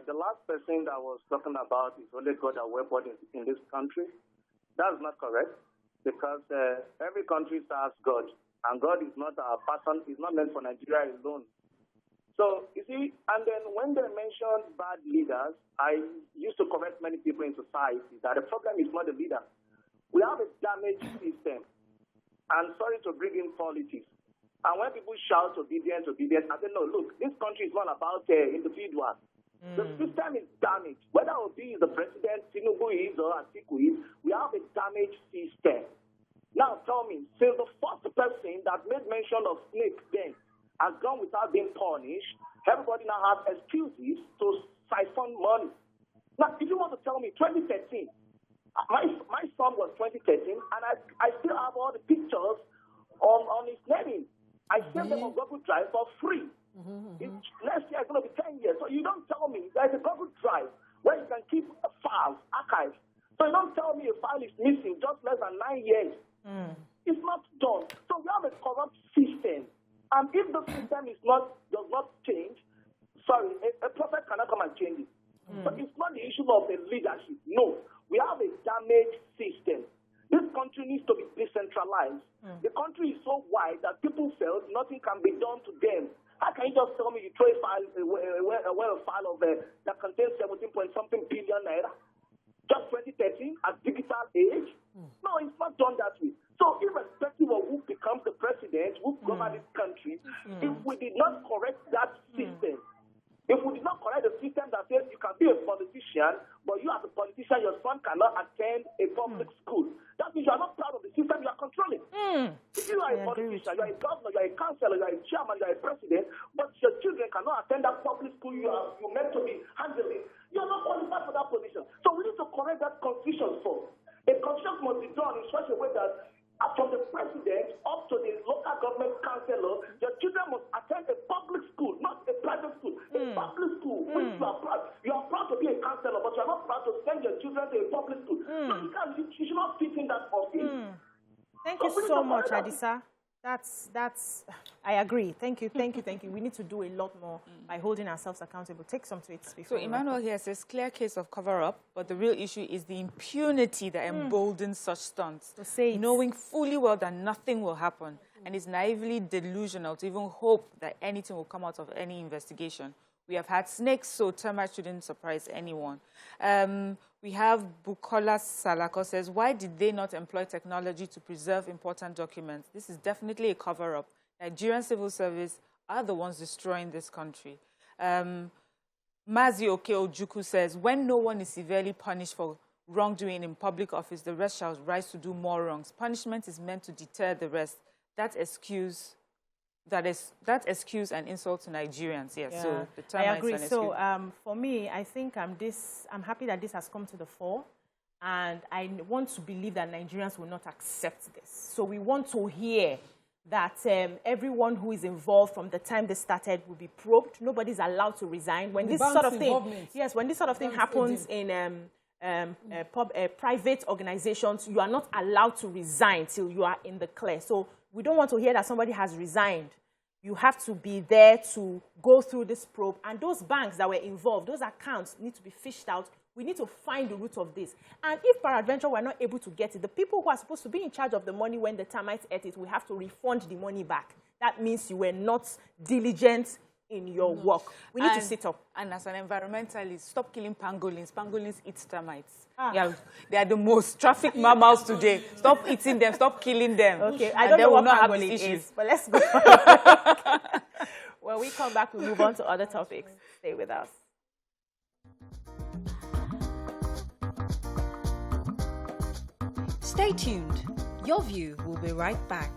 The last person that was talking about is only God that weapon in this country. That's not correct, because every country serves God, and God is not a person, is not meant for Nigeria alone. So, you see, and then when they mention bad leaders, I used to correct many people in society that the problem is not the leader. We have a damaged system. I'm sorry to bring in politics. And when people shout obedience, I say, no, look, this country is not about individuals. The system is damaged. Whether Obi is the president, Tinubu is, or Atiku is, we have a damaged system. Now tell me, since the first person that made mention of snake then has gone without being punished, everybody now has excuses to siphon money. Now, if you want to tell me, 2013, my son was 2013, and I still have all the pictures on his naming. I saved them on Google Drive for free. Next year is going to be 10 years. So you don't tell me there's a Google Drive where you can keep files, archives. So you don't tell me a file is missing just less than 9 years. It's not done. So we have a corrupt system. And if the system does not change, sorry, a prophet cannot come and change it. But it's not the issue of the leadership. No, we have a damaged system. This country needs to be decentralized. The country is so wide that people felt nothing can be done to them. How can you just tell me you throw a file of that contains 17-point-something billion naira? Just 2013 at digital age? No, it's not done that way. So irrespective of who becomes the president, who governs this country, if we did not correct that system, if we did not correct the system that says you can be a politician, but you as a politician, your son cannot attend a public school, that means you are not proud of the system you are controlling. If you are a politician, you are a governor, you are a councillor, you are a chairman, you are a president, but your children cannot attend that public school you're meant to be handling, you are not qualified for that position. So we need to correct that confusion first. A confusion must be done in such a way that from the president up to the local government councillor, your children must attend a public school, not a private school. A public school, which you are proud. You are proud to be a councillor, but you are not proud to send your children to a public school. So you should not fit in that office. Thank you so much, Adisa. That's. I agree. Thank you. We need to do a lot more by holding ourselves accountable. Take some tweets before. So Emmanuel here says clear case of cover-up, but the real issue is the impunity that emboldens such stunts. To say knowing fully well that nothing will happen, and is naively delusional to even hope that anything will come out of any investigation. We have had snakes, so termites shouldn't surprise anyone. We have Bukola Salako says, why did they not employ technology to preserve important documents? This is definitely a cover-up. Nigerian civil service are the ones destroying this country. Mazi Oke Ojuku says, when no one is severely punished for wrongdoing in public office, the rest shall rise to do more wrongs. Punishment is meant to deter the rest. That excuse an insult to Nigerians. Yes, yeah. So the termites. I agree. So for me, I think I'm happy that this has come to the fore, and I want to believe that Nigerians will not accept this. So we want to hear that everyone who is involved from the time they started will be probed. Nobody's allowed to resign when this sort of thing. Yes, when this sort of thing happens in private organizations, you are not allowed to resign till you are in the clear. So we don't want to hear that somebody has resigned. You have to be there to go through this probe. And those banks that were involved, those accounts need to be fished out. We need to find the root of this. And if peradventure we're not able to get it, the people who are supposed to be in charge of the money when the termites ate it, we have to refund the money back. That means you were not diligent in your work. We need to sit up. And as an environmentalist, stop killing pangolins. Pangolins eat termites. Yeah, they are the most trafficked mammals today. Stop eating them. Stop killing them. Okay, I don't know what pangolin is, but let's go. When we come back, we'll move on to other topics. Stay with us. Stay tuned. Your View will be right back.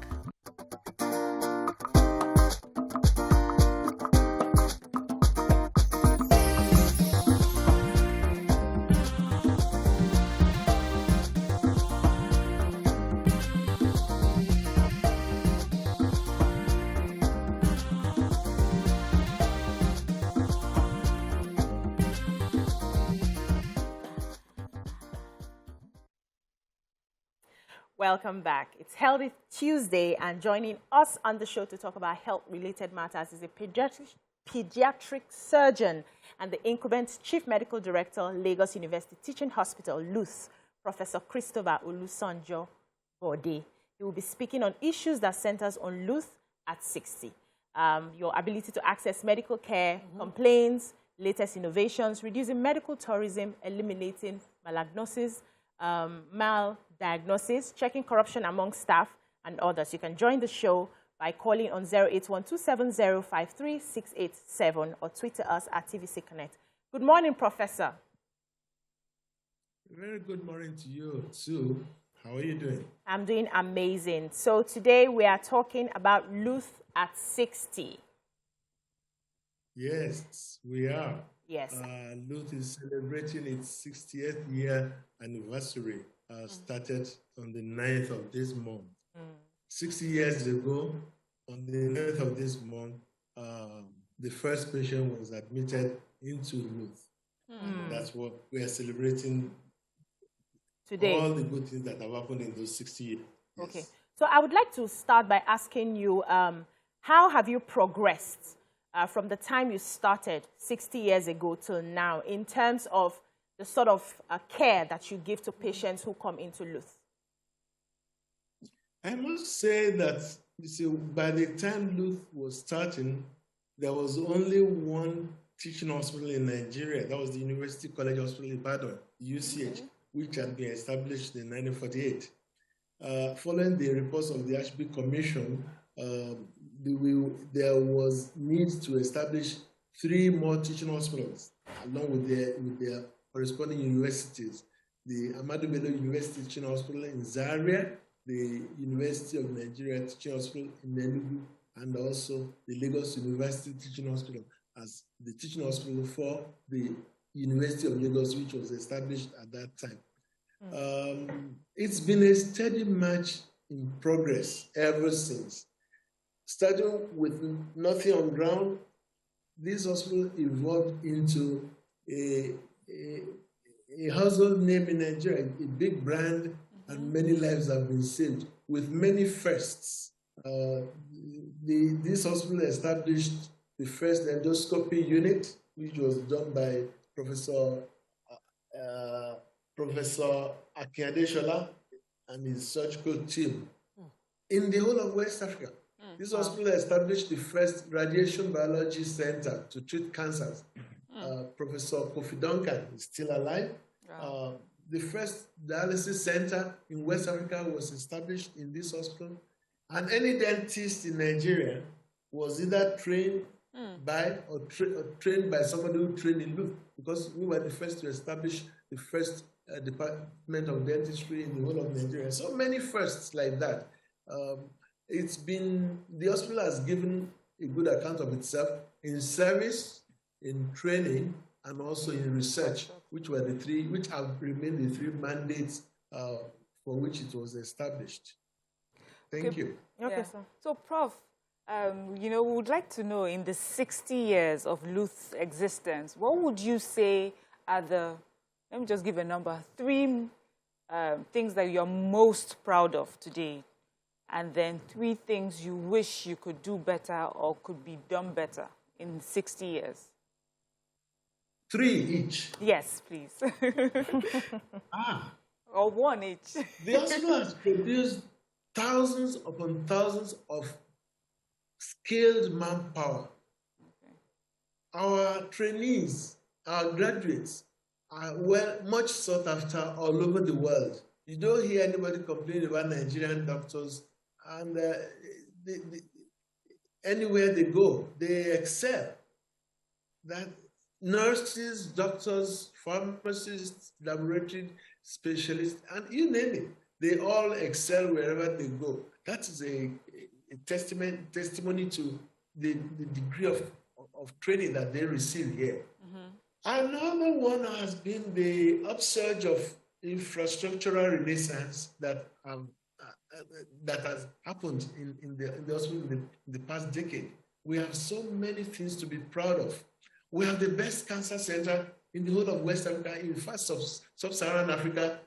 Welcome back. It's Healthy Tuesday, and joining us on the show to talk about health-related matters is a pediatric surgeon and the incumbent Chief Medical Director, Lagos University Teaching Hospital, LUTH, Professor Christopher Olusanjo Bode. He will be speaking on issues that centers on LUTH at 60. Your ability to access medical care, complaints, latest innovations, reducing medical tourism, eliminating maldiagnosis, maldiagnosis, checking corruption among staff, and others. You can join the show by calling on 081-270-53687 or Twitter us at TVC Connect. Good morning, Professor. Very good morning to you, too. How are you doing? I'm doing amazing. So today we are talking about LUTH at 60. Yes, we are. Yes. LUTH is celebrating its 60th year anniversary. Started on the 9th of this month. 60 years ago, on the 9th of this month, the first patient was admitted into LUTH. That's what we are celebrating today. All the good things that have happened in those 60 years. Yes. Okay. So I would like to start by asking you, how have you progressed from the time you started 60 years ago till now in terms of the sort of care that you give to patients who come into Luth? I must say that, you see, by the time Luth was starting, there was only one teaching hospital in Nigeria. That was the University College Hospital in Ibadan, UCH, which had been established in 1948. Following the reports of the Ashby Commission, there was need to establish 3 more teaching hospitals, along with their corresponding universities. The Ahmadu Bello University Teaching Hospital in Zaria, the University of Nigeria Teaching Hospital in Enugu, and also the Lagos University Teaching Hospital as the teaching hospital for the University of Lagos, which was established at that time. It's been a steady march in progress ever since. Starting with nothing on ground, this hospital evolved into a household name in Nigeria, a big brand, and many lives have been saved with many firsts. This hospital established the first endoscopy unit, which was done by Professor Akinade Shola and his surgical team in the whole of West Africa. This hospital established the first radiation biology center to treat cancers. Professor Kofi Duncan is still alive. The first dialysis center in West Africa was established in this hospital. And any dentist in Nigeria was either trained by or trained by somebody who trained in Luth, because we were the first to establish the first department of dentistry in the whole of Nigeria. So many firsts like that. The hospital has given a good account of itself in service, in training, and also in research, which have remained the 3 mandates for which it was established. Thank you. Okay, sir. So, Prof, we would like to know, in the 60 years of Luth's existence, what would you say are let me just give a number, 3 things that you're most proud of today, and then 3 things you wish you could do better or could be done better in 60 years? 3 each? Yes, please. Or 1 each. The hospital has produced thousands upon thousands of skilled manpower. Our trainees, our graduates are much sought after all over the world. You don't hear anybody complain about Nigerian doctors, and anywhere they go, they excel. That nurses, doctors, pharmacists, laboratory specialists, and you name it, they all excel wherever they go. That is a testimony to the degree of training that they receive here. Another one has been the upsurge of infrastructural renaissance that has happened in the hospital in the past decade. We have so many things to be proud of. We have the best cancer center in the whole of West Africa, in fact, sub-Saharan Africa,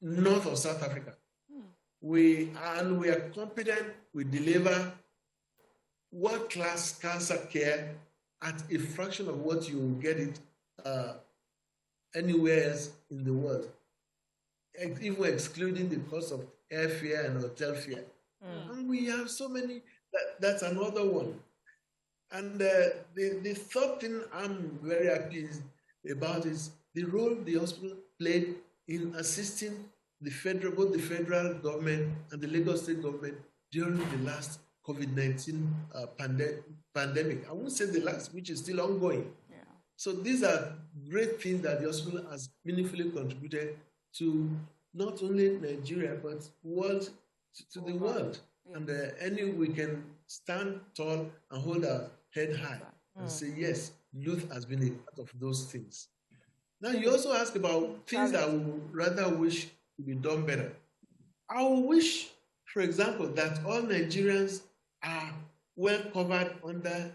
north of South Africa. We are competent. We deliver world-class cancer care at a fraction of what you will get it anywhere else in the world, even excluding the cost of airfare and hotel fare. And we have so many. That's another one. And the third thing I'm very happy about is the role the hospital played in assisting both the federal government and the Lagos state government during the last COVID-19 pandemic. I won't say the last, which is still ongoing. Yeah. So these are great things that the hospital has meaningfully contributed to not only Nigeria, but to the world. Yeah. And we can stand tall and hold our head high and say, yes, Luth has been a part of those things. Now, you also ask about things that I would rather wish to be done better. I would wish, for example, that all Nigerians are well covered under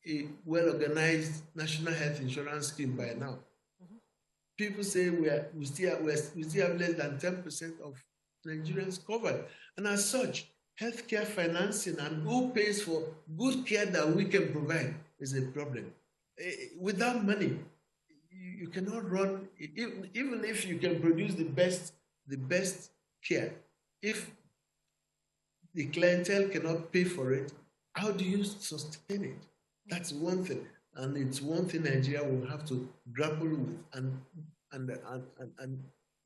a well-organized national health insurance scheme by now. People say we still have less than 10% of Nigerians covered. And as such, healthcare financing and who pays for good care that we can provide is a problem. Without money, you cannot run, even if you can produce the best care. If the clientele cannot pay for it, how do you sustain it? That's one thing. And it's one thing Nigeria will have to grapple with and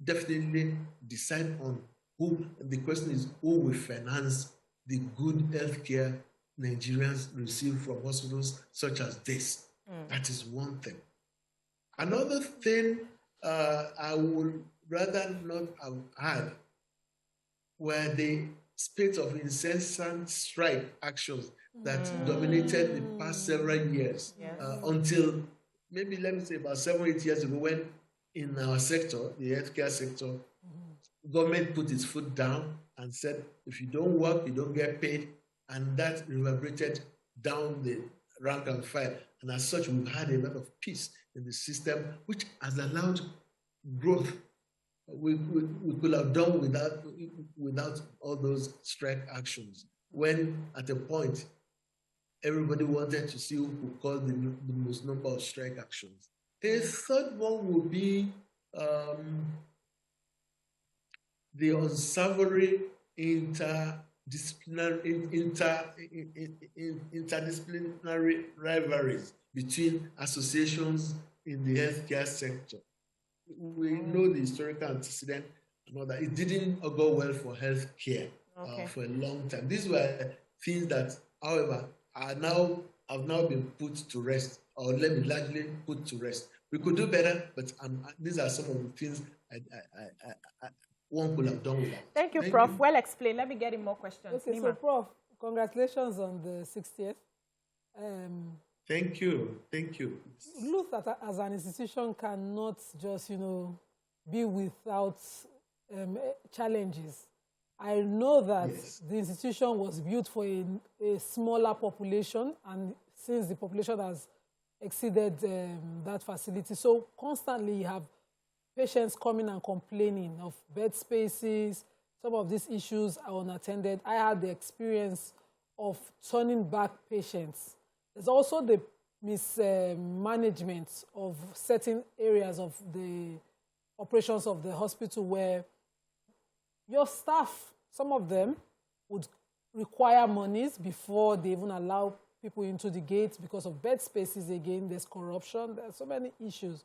definitely decide on who. The question is, who will finance the good health care Nigerians receive from hospitals such as this? That is one thing. Another thing I would rather not have had were the spate of incessant strike actions that dominated the past several years, until maybe, let me say, about 7 or 8 years ago, when in our sector, the healthcare sector, government put its foot down and said, if you don't work, you don't get paid, and that reverberated down the rank and file. And as such, we've had a lot of peace in the system, which has allowed growth. We could have done without all those strike actions, when at a point, everybody wanted to see who could cause the most number of strike actions. A third one would be the unsavory interdisciplinary rivalries between associations in the healthcare sector. We know the historical antecedent and all that. It didn't go well for healthcare for a long time. These were things that, however, have now been put to rest, or let me largely put to rest. We could do better, but these are some of the things one could have done with that. Thank you, Prof. Well explained. Let me get in more questions. Okay, so Prof, congratulations on the 60th. Thank you. Look, that as an institution cannot just, be without challenges. I know that the institution was built for a smaller population, and since the population has exceeded that facility, so constantly you have patients coming and complaining of bed spaces. Some of these issues are unattended. I had the experience of turning back patients. There's also the mismanagement of certain areas of the operations of the hospital, where your staff, some of them, would require monies before they even allow people into the gates because of bed spaces. Again, there's corruption. There are so many issues.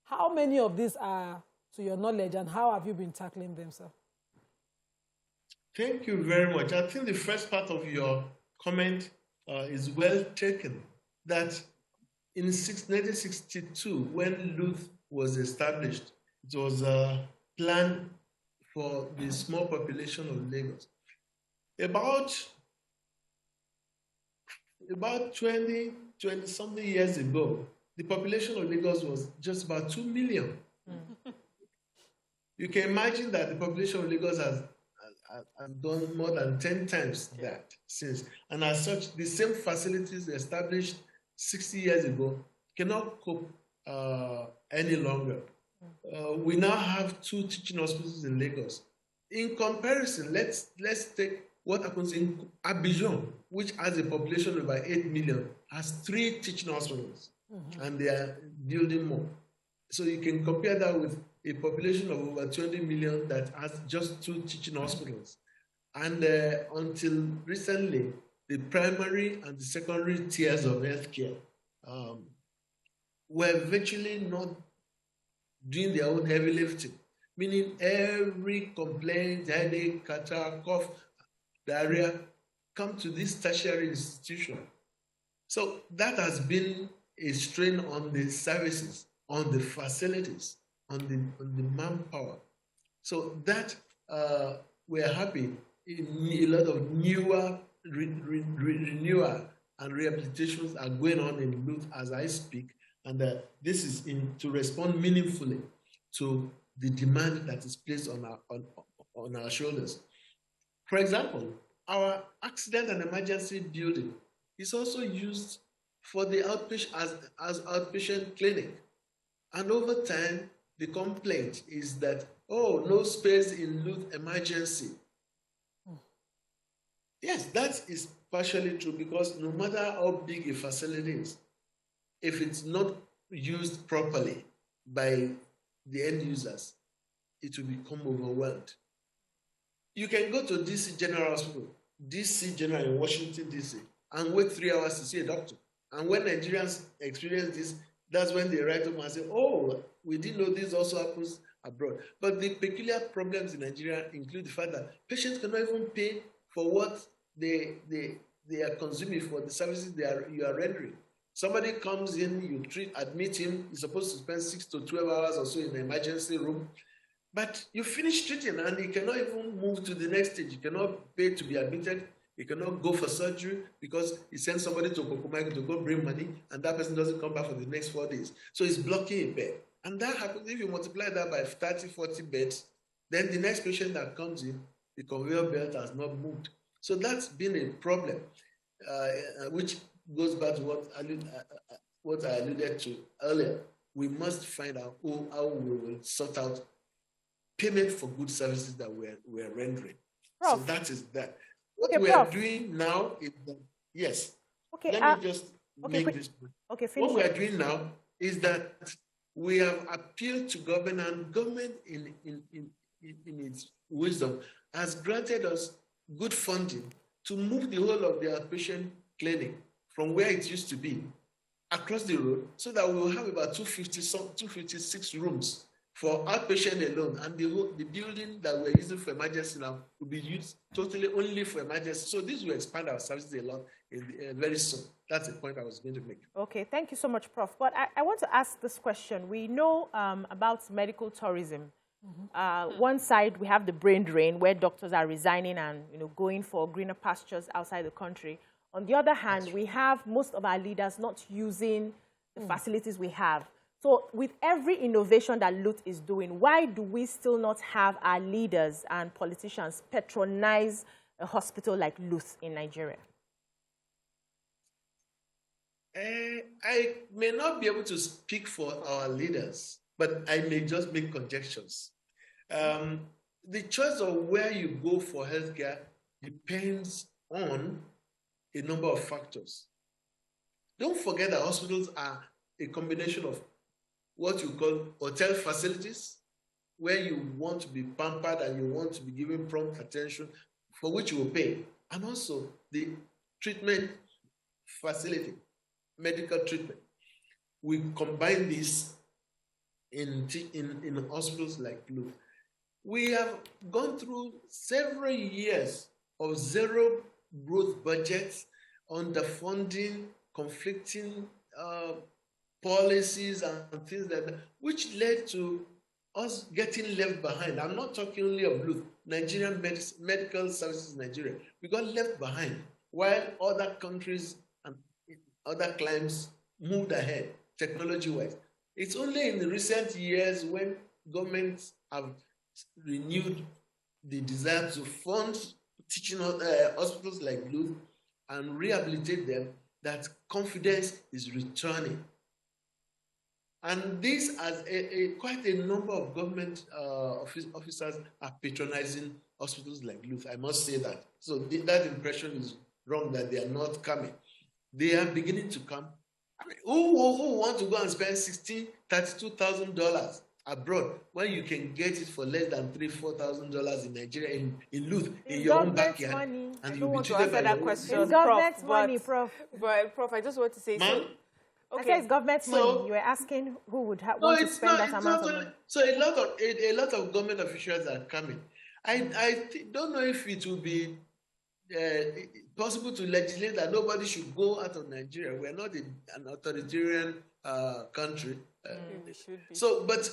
How many of these are, to your knowledge, and how have you been tackling them, sir? Thank you very much. I think the first part of your comment is well taken, that in 1962, when LUTH was established, it was planned for the small population of Lagos. About 20-something years ago, the population of Lagos was just about 2 million. You can imagine that the population of Lagos has done more than 10 times that since. And as such, the same facilities established 60 years ago cannot cope any longer. We now have 2 teaching hospitals in Lagos. In comparison, let's take what happens in Abidjan, which has a population of about 8 million, has 3 teaching hospitals, and they are building more. So you can compare that with a population of over 20 million that has just 2 teaching hospitals. And until recently, the primary and the secondary tiers of healthcare were virtually not doing their own heavy lifting, meaning every complaint, headache, catarrh, cough, diarrhea, come to this tertiary institution. So that has been a strain on the services, on the facilities, on the manpower. So that we're happy a lot of newer renewal and rehabilitations are going on in LUTH as I speak, and this is to respond meaningfully to the demand that is placed on our shoulders. For example, our accident and emergency building is also used for the outpatient as outpatient clinic, and over time the complaint is that no space in LUTH emergency. Yes, that is partially true because no matter how big a facility is, if it's not used properly by the end users, it will become overwhelmed. You can go to DC General Hospital, DC General in Washington, DC, and wait 3 hours to see a doctor. And when Nigerians experience this, that's when they write home and say, oh, we didn't know this also happens abroad. But the peculiar problems in Nigeria include the fact that patients cannot even pay for what they are consuming for the services you are rendering. Somebody comes in, you admit him, you're supposed to spend 6 to 12 hours or so in the emergency room. But you finish treating and he cannot even move to the next stage. He cannot pay to be admitted. He cannot go for surgery because he sends somebody to Kokomai to go bring money and that person doesn't come back for the next 4 days. So he's blocking a bed. And that happens if you multiply that by 30, 40 beds, then the next patient that comes in, the conveyor belt has not moved. So that's been a problem, which goes back to what I alluded to earlier. We must find out how we will sort out payment for good services that we're rendering. Prof. So that is that. What we are doing now is that, yes. Okay. Let me just make this point. Okay, finish. What we are doing now is that we have appealed to government, and government in its wisdom has granted us good funding to move the whole of the outpatient clinic from where it used to be across the road, so that we will have about 256 rooms for outpatient alone, and the building that we're using for emergency now will be used totally only for emergency. So this will expand our services a lot very soon. That's the point I was going to make. Okay, thank you so much, Prof. But I want to ask this question. We know about medical tourism. One side, we have the brain drain, where doctors are resigning and going for greener pastures outside the country. On the other hand, we have most of our leaders not using the facilities we have. So with every innovation that LUTH is doing, why do we still not have our leaders and politicians patronize a hospital like LUTH in Nigeria? I may not be able to speak for our leaders, but I may just make conjectures. The choice of where you go for healthcare depends on a number of factors. Don't forget that hospitals are a combination of what you call hotel facilities, where you want to be pampered and you want to be given prompt attention, for which you will pay, and also the treatment facility, medical treatment. We combine this in hospitals like LUTH. We have gone through several years of zero growth budgets, underfunding, conflicting policies and things like that, which led to us getting left behind. I'm not talking only of LUTH, Nigerian medical services in Nigeria. We got left behind while other countries and other climes moved ahead technology-wise. It's only in the recent years when governments have renewed the desire to fund teaching hospitals like LUTH and rehabilitate them that confidence is returning. And this, as quite a number of government officers are patronizing hospitals like LUTH. I must say that. So that impression is wrong, that they are not coming. They are beginning to come. I mean, who want to go and spend $32,000 abroad when you can get it for less than $3,000-4,000 in Nigeria, in LUTH, in your own backyard? Money. And you'll be treated by that question. It's government money, Prof. But Prof, I just want to say something. Okay. I say it's government money. You were asking who would want to spend that amount of money. So a lot of government officials are coming. I don't know if it will be possible to legislate that nobody should go out of Nigeria. We're not an authoritarian country. So, but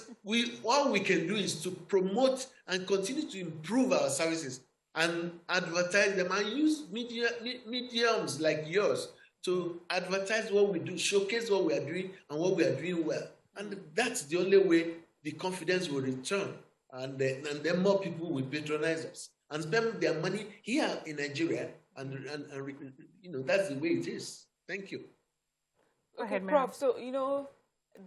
what we can do is to promote and continue to improve our services and advertise them and use mediums like yours to advertise what we do, showcase what we are doing and what we are doing well. And that's the only way the confidence will return. And then more people will patronize us and spend their money here in Nigeria. And that's the way it is. Thank you. Okay, Prof, so,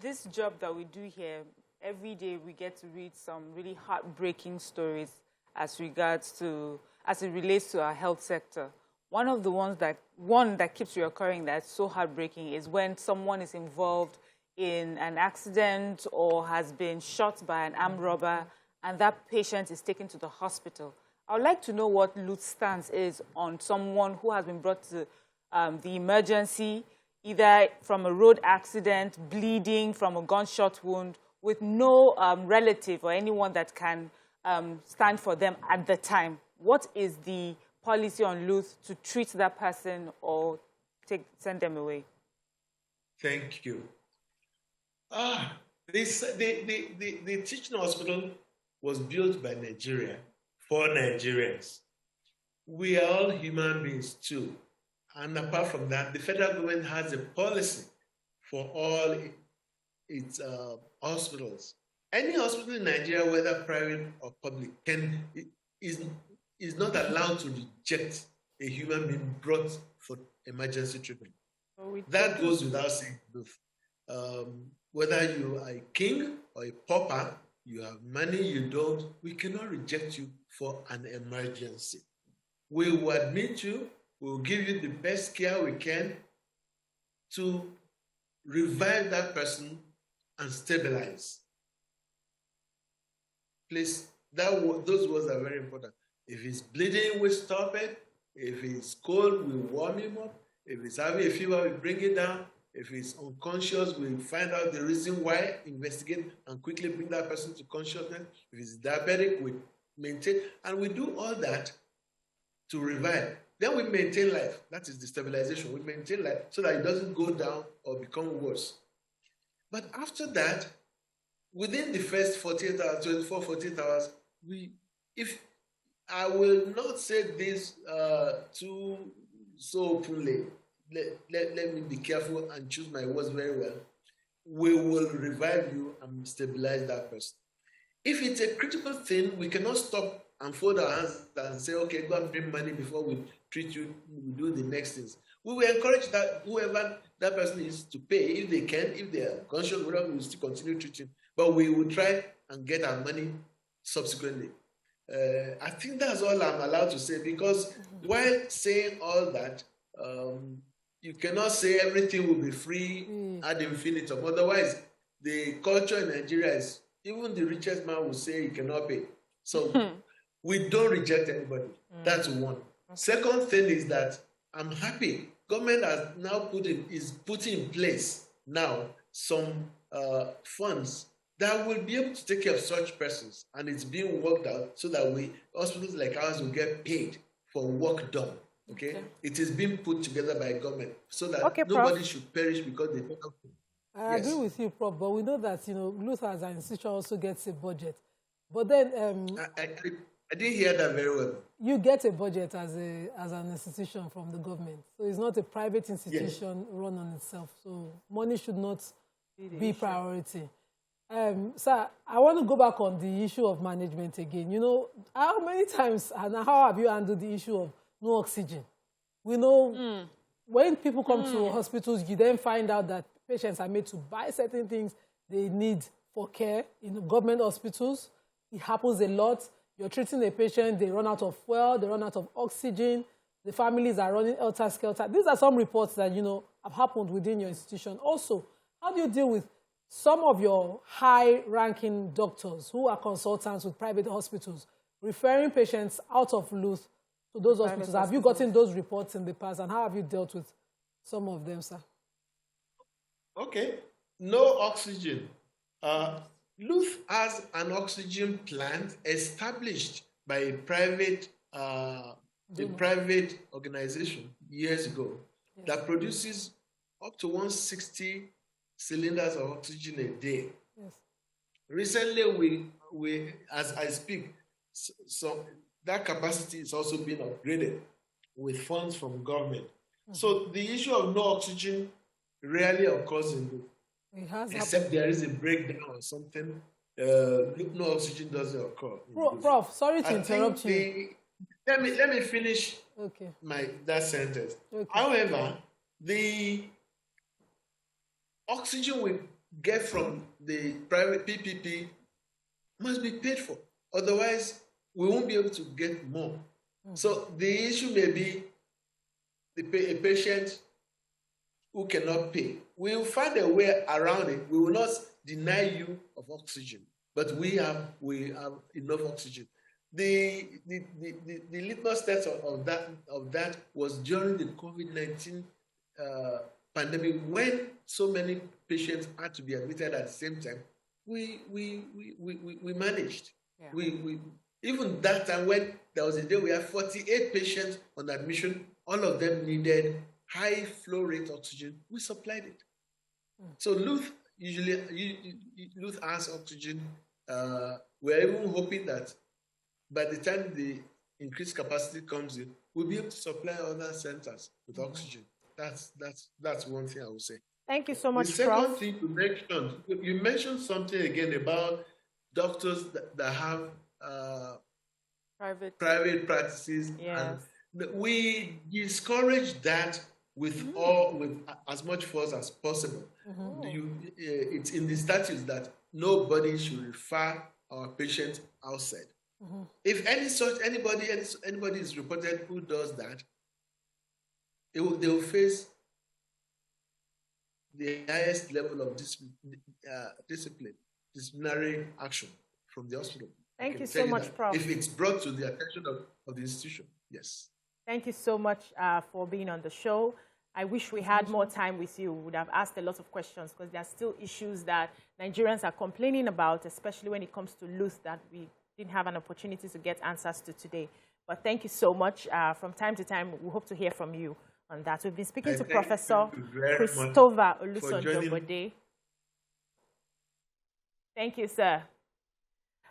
this job that we do here, every day we get to read some really heartbreaking stories as it relates to our health sector. one of the ones that keeps reoccurring that's so heartbreaking is when someone is involved in an accident or has been shot by an armed robber and that patient is taken to the hospital. I would like to know what Luth's stance is on someone who has been brought to the emergency, either from a road accident, bleeding from a gunshot wound, with no relative or anyone that can stand for them at the time. What is the policy on Luth to treat that person or send them away? Thank you. The teaching hospital was built by Nigeria for Nigerians. We are all human beings too. And apart from that, the federal government has a policy for all its hospitals. Any hospital in Nigeria, whether private or public, is not allowed to reject a human being brought for emergency treatment. That goes without saying. Whether you are a king or a pauper, you have money, you don't, we cannot reject you for an emergency. We will admit you, we will give you the best care we can to revive that person and stabilize. Please, those words are very important. If he's bleeding, we stop it. If he's cold, we warm him up. If he's having a fever, we bring it down. If he's unconscious, we find out the reason why, investigate, and quickly bring that person to consciousness. If he's diabetic, we maintain, and we do all that to revive. Then we maintain life. That is the stabilization. We maintain life so that it doesn't go down or become worse. But after that, within the first 48 hours, 24, 48 hours, I will not say this too so openly. Let me be careful and choose my words very well. We will revive you and stabilize that person. If it's a critical thing, we cannot stop and fold our hands and say, okay, go and bring money before we treat you, we do the next things. We will encourage that whoever that person is to pay, if they can, if they are conscious, we will still continue treating. But we will try and get our money subsequently. I think that's all I'm allowed to say, because while saying all that, you cannot say everything will be free ad infinitum. Otherwise, the culture in Nigeria is, even the richest man will say he cannot pay. So we don't reject anybody. That's one. Second thing is that I'm happy. Government has now putting in place now some funds that will be able to take care of such persons, and it's being worked out so that hospitals like ours will get paid for work done. Okay? It is being put together by government so that nobody should perish because they don't have to. I agree with you, Prof, but we know that, Luth as an institution also gets a budget. But then... I didn't hear that very well. You get a budget as an institution from the government. So it's not a private institution run on itself. So money should not be priority. Sir, I want to go back on the issue of management again. How many times and how have you handled the issue of no oxygen? We know when people come to hospitals, you then find out that patients are made to buy certain things they need for care in government hospitals. It happens a lot. You're treating a patient, they run out of fuel, they run out of oxygen, the families are running helter-skelter. These are some reports that, have happened within your institution. Also, how do you deal with some of your high-ranking doctors who are consultants with private hospitals referring patients out of Luth to those hospitals? Have you gotten those reports in the past, and how have you dealt with some of them, sir? Okay. No oxygen. Luth has an oxygen plant established by a private organization years ago that produces up to 160 cylinders of oxygen a day. Yes. Recently, we as I speak, so that capacity is also being upgraded with funds from government. So the issue of no oxygen rarely occurs in Luth. Except there is a breakdown or something, no oxygen doesn't occur. Prof, sorry to interrupt you. Let me finish that sentence. Okay. However, the oxygen we get from the private PPP must be paid for. Otherwise, we won't be able to get more. So the issue may be a patient who cannot pay. We will find a way around it. We will not deny you of oxygen, but we have enough oxygen. The litmus test of that was during the COVID-19 pandemic, when so many patients had to be admitted at the same time. We managed. Yeah. We even that time, when there was a day we had 48 patients on admission, all of them needed high flow rate oxygen. We supplied it. So Luth has oxygen. We're even hoping that by the time the increased capacity comes in, we'll be able to supply other centers with oxygen. That's one thing I would say. Thank you so much, Prof. The second thing you mentioned something again about doctors that have private practices. Yes. And we discourage that with as much force as possible. It's in the statutes that nobody should refer our patients outside. If anybody is reported who does that, they will face the highest level of disciplinary action from the hospital. Thank you so much, Prof. If it's brought to the attention of the institution, yes. Thank you so much for being on the show. I wish we had more time with you. We would have asked a lot of questions, because there are still issues that Nigerians are complaining about, especially when it comes to Luth, that we didn't have an opportunity to get answers to today. But thank you so much. From time to time, we hope to hear from you on that. We've been speaking to Professor Christopher Olusojo-Bode. Thank you, sir.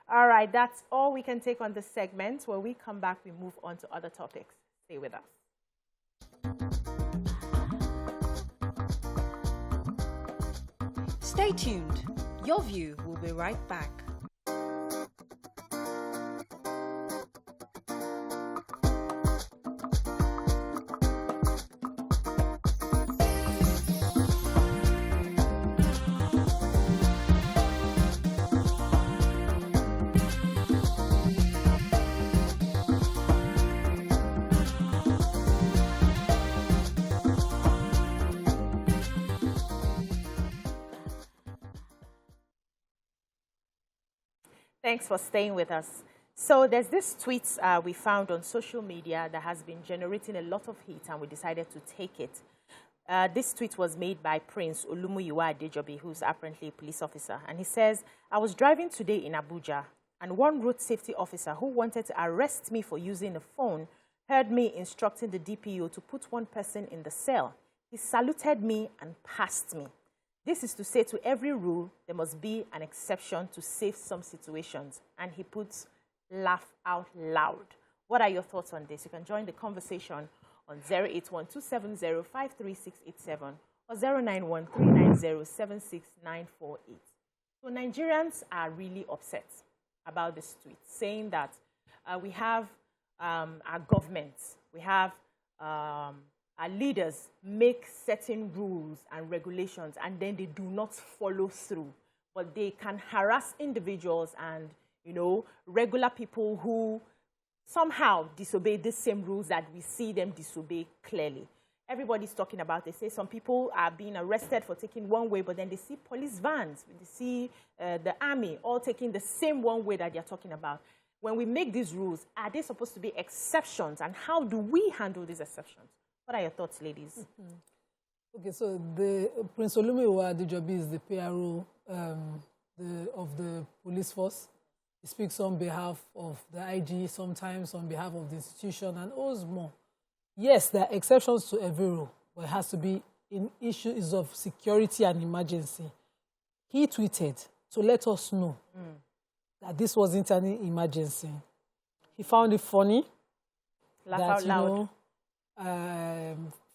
All right, that's all we can take on this segment. When we come back, we move on to other topics. Stay with us. Stay tuned. Your View will be right back. Thanks for staying with us. So there's this tweet we found on social media that has been generating a lot of heat, and we decided to take it. This tweet was made by Prince Olumuyiwa Adejobi, who's apparently a police officer. And he says, "I was driving today in Abuja, and one road safety officer who wanted to arrest me for using a phone heard me instructing the DPO to put one person in the cell. He saluted me and passed me. This is to say, to every rule, there must be an exception to save some situations." And he puts laugh out loud. What are your thoughts on this? You can join the conversation on 081-270-53687 or 091-390-76948. So Nigerians are really upset about this tweet, saying that we have our governments, we have our leaders make certain rules and regulations, and then they do not follow through. But they can harass individuals and, regular people who somehow disobey the same rules that we see them disobey clearly. Everybody's talking about, they say some people are being arrested for taking one way, but then they see police vans, they see the army all taking the same one way that they're talking about. When we make these rules, are they supposed to be exceptions, and how do we handle these exceptions? What are your thoughts, ladies? Okay, so the Prince Olumuyiwa Adejobi is the PRO of the police force. He speaks on behalf of the IG, sometimes on behalf of the institution, and always more. Yes, there are exceptions to every rule, but it has to be in issues of security and emergency. He tweeted to let us know that this wasn't an emergency. He found it funny. Laugh out loud.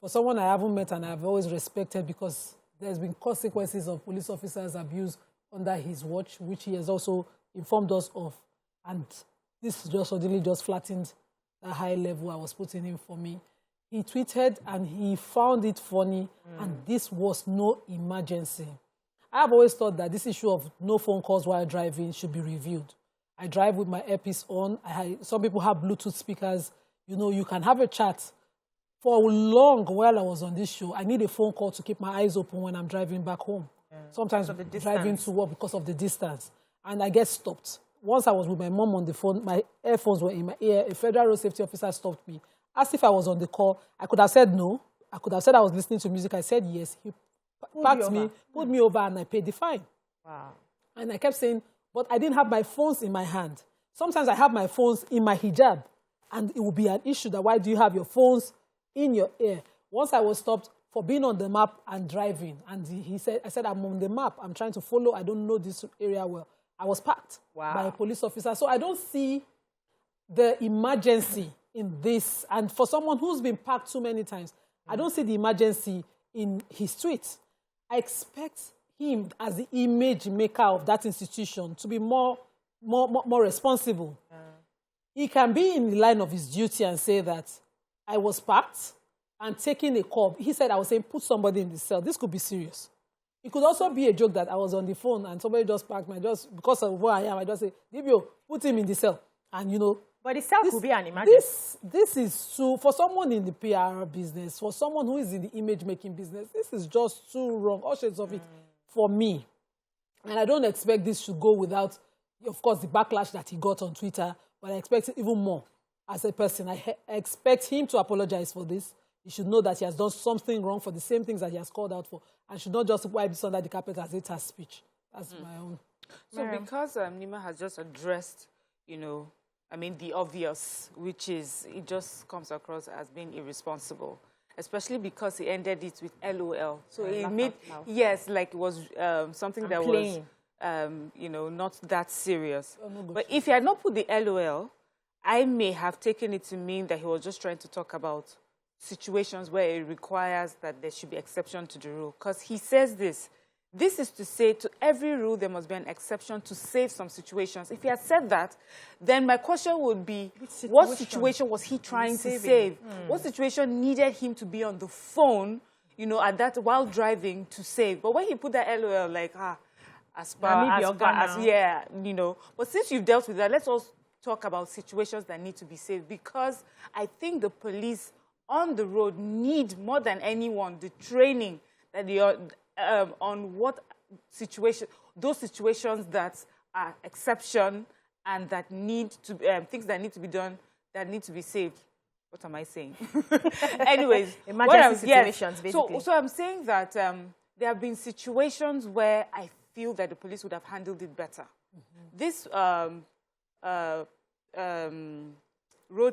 For someone I haven't met and I've always respected, because there's been consequences of police officers' abuse under his watch, which he has also informed us of. And this just suddenly just flattened the high level I was putting in for me. He tweeted and he found it funny, and this was no emergency. I have always thought that this issue of no phone calls while driving should be reviewed. I drive with my earpiece on. Some people have Bluetooth speakers. You can have a chat for long while I was on this show, I need a phone call to keep my eyes open when I'm driving back home. Yeah. Sometimes driving to work because of the distance. And I get stopped. Once I was with my mom on the phone, my earphones were in my ear. A federal road safety officer stopped me. Asked if I was on the call. I could have said no. I could have said I was listening to music. I said yes. He packed me, pulled me over, and I paid the fine. Wow. And I kept saying, but I didn't have my phones in my hand. Sometimes I have my phones in my hijab. And it will be an issue that why do you have your phones in your ear? Once I was stopped for being on the map and driving. And I said, I'm on the map. I'm trying to follow. I don't know this area well. I was parked by a police officer. So I don't see the emergency in this. And for someone who's been parked too many times, I don't see the emergency in his tweets. I expect him, as the image maker of that institution, to be more responsible. He can be in the line of his duty and say that I was parked and taking a call. He said, I was saying, put somebody in the cell. This could be serious. It could also be a joke that I was on the phone and somebody just parked me. Because of where I am, I just say, Dibio, put him in the cell. And, But the cell could be an emergency. This is too, for someone in the PR business, for someone who is in the image-making business, this is just too wrong. All shades of it for me. And I don't expect this to go without, of course, the backlash that he got on Twitter. But I expect it even more as a person. I expect him to apologize for this. He should know that he has done something wrong for the same things that he has called out for. And should not just wipe this under the carpet as it has speech. That's my own. So because Nima has just addressed, the obvious, which is, it just comes across as being irresponsible. Especially because he ended it with LOL. So it made, like it was something that was... not that serious. But if he had not put the LOL, I may have taken it to mean that he was just trying to talk about situations where it requires that there should be exception to the rule. Because he says this. This is to say to every rule there must be an exception to save some situations. If he had said that, then my question would be, what situation was he trying to save? What situation needed him to be on the phone, at that while driving to save? But when he put that LOL, like, But since you've dealt with that, let's also talk about situations that need to be saved, because I think the police on the road need more than anyone the training that they are on what situation, those situations that are exception and that need to things that need to be done, that need to be saved. What am I saying? Anyways, emergency situations, basically. So I'm saying that there have been situations where I feel that the police would have handled it better. This road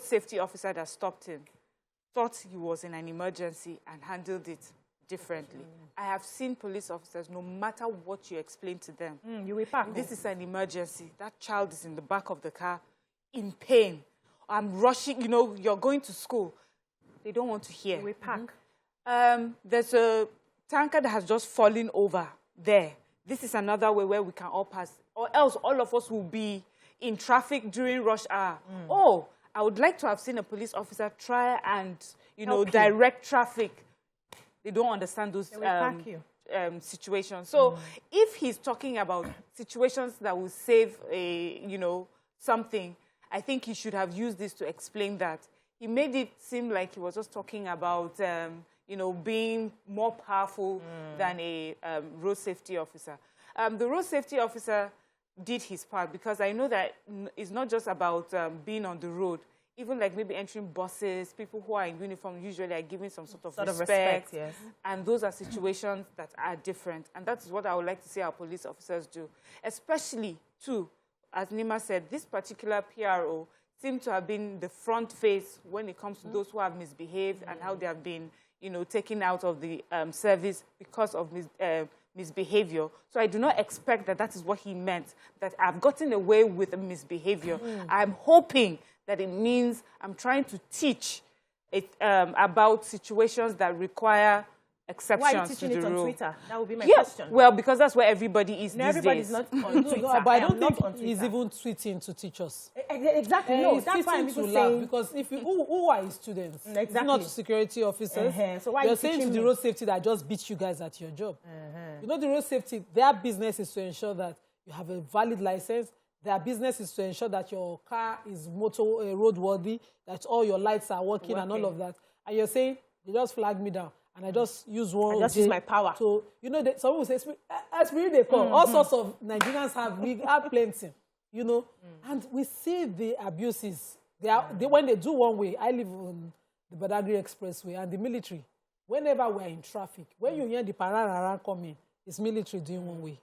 safety officer that stopped him thought he was in an emergency and handled it differently. I have seen police officers, no matter what you explain to them, you will pack. This is an emergency. That child is in the back of the car in pain. I'm rushing, you're going to school. They don't want to hear. You will pack. There's a tanker that has just fallen over there. This is another way where we can all pass, or else all of us will be in traffic during rush hour. Oh, I would like to have seen a police officer try and, direct traffic. They don't understand those situations. So if he's talking about situations that will save something, I think he should have used this to explain that. He made it seem like he was just talking about, being more powerful than a road safety officer. The road safety officer did his part, because I know that it's not just about being on the road. Even like maybe entering buses, people who are in uniform usually are given some sort of respect. Yes. And those are situations that are different. And that's what I would like to see our police officers do. Especially, too, as Nima said, this particular PRO seemed to have been the front face when it comes to those who have misbehaved and how they have been, taken out of the service because of misbehavior. So I do not expect that is what he meant, that I've gotten away with a misbehavior. I'm hoping that it means I'm trying to teach it, about situations that require exceptions. Why are you teaching to it the on rule. Twitter? That would be my question. Well, because that's where everybody is these everybody's days. Not on Twitter. But I don't think he's even tweeting to teach us. Exactly. No, that's why I'm saying. Because if who are his students? Exactly. Not security officers. So why you're are you saying to the road safety that I just beat you guys at your job. The road safety, their business is to ensure that you have a valid license. Their business is to ensure that your car is roadworthy, that all your lights are working and all of that. and you're saying, they just flagged me down, and I just use one. I just use my power. So, you know, some people say, Esprit they call. All sorts of Nigerians have plenty, you know. And we see the abuses. When they do one way, I live on the Badagry Expressway, and the military, whenever we're in traffic, when you hear the pararara coming, it's military doing one way.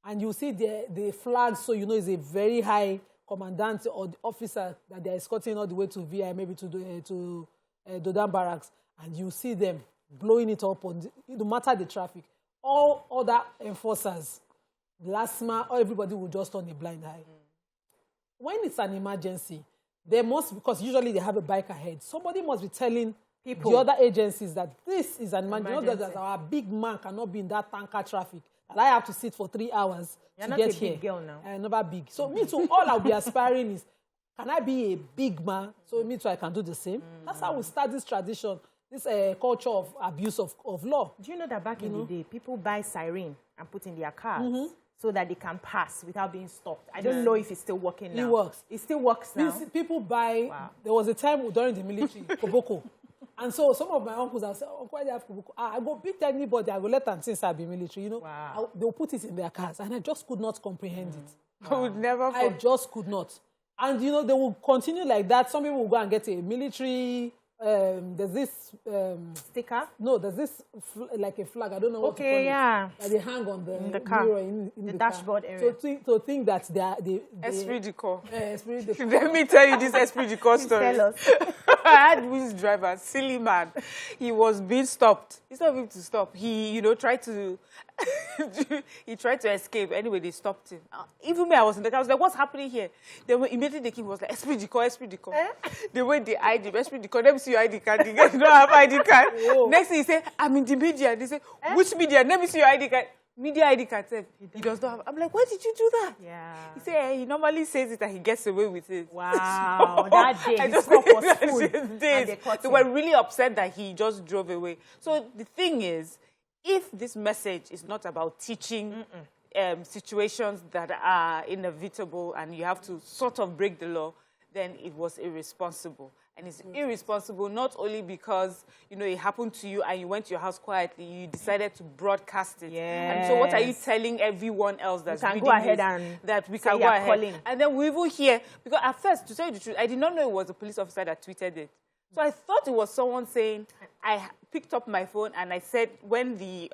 And you see the flag, so you know it's a very high commandant or the officer that they're escorting all the way to VI, maybe to Dodan Barracks, and you see them blowing it up on no matter the traffic. All other enforcers, LASMA, or everybody will just turn a blind eye. When it's an emergency, they must, because usually they have a bike ahead, somebody must be telling people, the other agencies, that this is an emergency. Not that our big man cannot be in that tanker traffic, that I have to sit for 3 hours to get here. You're not a big girl now. Never big. So me too, all I'll be aspiring is, can I be a big man? So me too, I can do the same. That's how we start this tradition, this culture of abuse of law. Do you know that back in the day, people buy siren and put in their cars so that they can pass without being stopped? I don't know if it's still working now. It works. It still works now. People buy, there was a time during the military, Koboko. And so some of my uncles, I said, Uncle, I have Koboko. I go beat anybody, I will let them since I've been military, you know. They'll put it in their cars, and I just could not comprehend it. I would never. I just could not. And, you know, they will continue like that. Some people will go and get a military, there's this... sticker? No, there's this, like a flag. I don't know what to call it. That they hang on the car. Mirror in the dashboard car. area. So think that they Esprit de corps. Esprit de corps. Let me tell you this Esprit de corps story. Tell us. I had this driver, silly man. He was being stopped. Instead of him to stop, he, you know, tried to... he tried to escape. Anyway, they stopped him. Even me, I was in the car. I was like, what's happening here? Then immediately the king was like, Esprit de corps, Esprit de corps. The way they ID him, Esprit de corps, let me see your ID card. You guys don't have ID card. Whoa. Next thing he said, I'm in the media. They say, which media? Let me see your ID card. Media ID card said, he does not have. I'm like, why did you do that? Yeah. He said, he normally says it and he gets away with it. Wow. That day, his cup was full. They were really upset that he just drove away. So the thing is, if this message is not about teaching situations that are inevitable and you have to sort of break the law, then it was irresponsible. And it's irresponsible not only because, you know, it happened to you and you went to your house quietly, you decided to broadcast it. Yes. And so what are you telling everyone else that's reading this, that we can go ahead? Calling. And then we will hear, because at first, to tell you the truth, I did not know it was a police officer that tweeted it. So I thought it was someone saying, I picked up my phone and I said, when the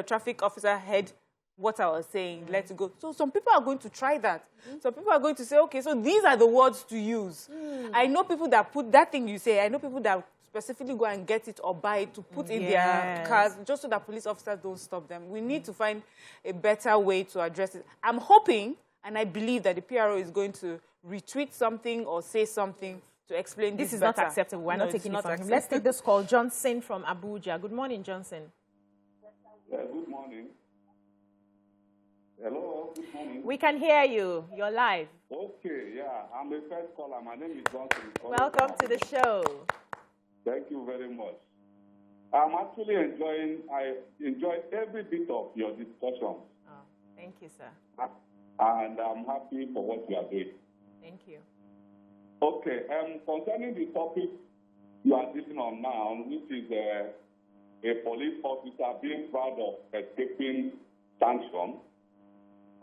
traffic officer heard what I was saying, let it go. So some people are going to try that. Some people are going to say, okay, so these are the words to use. I know people that put that thing you say, I know people that specifically go and get it or buy it to put in their cars just so that police officers don't stop them. We need to find a better way to address it. I'm hoping and I believe that the PRO is going to retweet something or say something to explain this is better. Not acceptable. We're not taking it from him. Let's take this call. Johnson from Abuja. Good morning, Johnson. Yeah, good morning. Hello, good morning. We can hear you. You're live. Okay, yeah. I'm the first caller. My name is Johnson. Welcome to the show. Thank you very much. I'm actually I enjoy every bit of your discussion. Oh, thank you, sir. And I'm happy for what you are doing. Thank you. Okay, concerning the topic you are dealing on now, which is a police officer being proud of escaping sanction,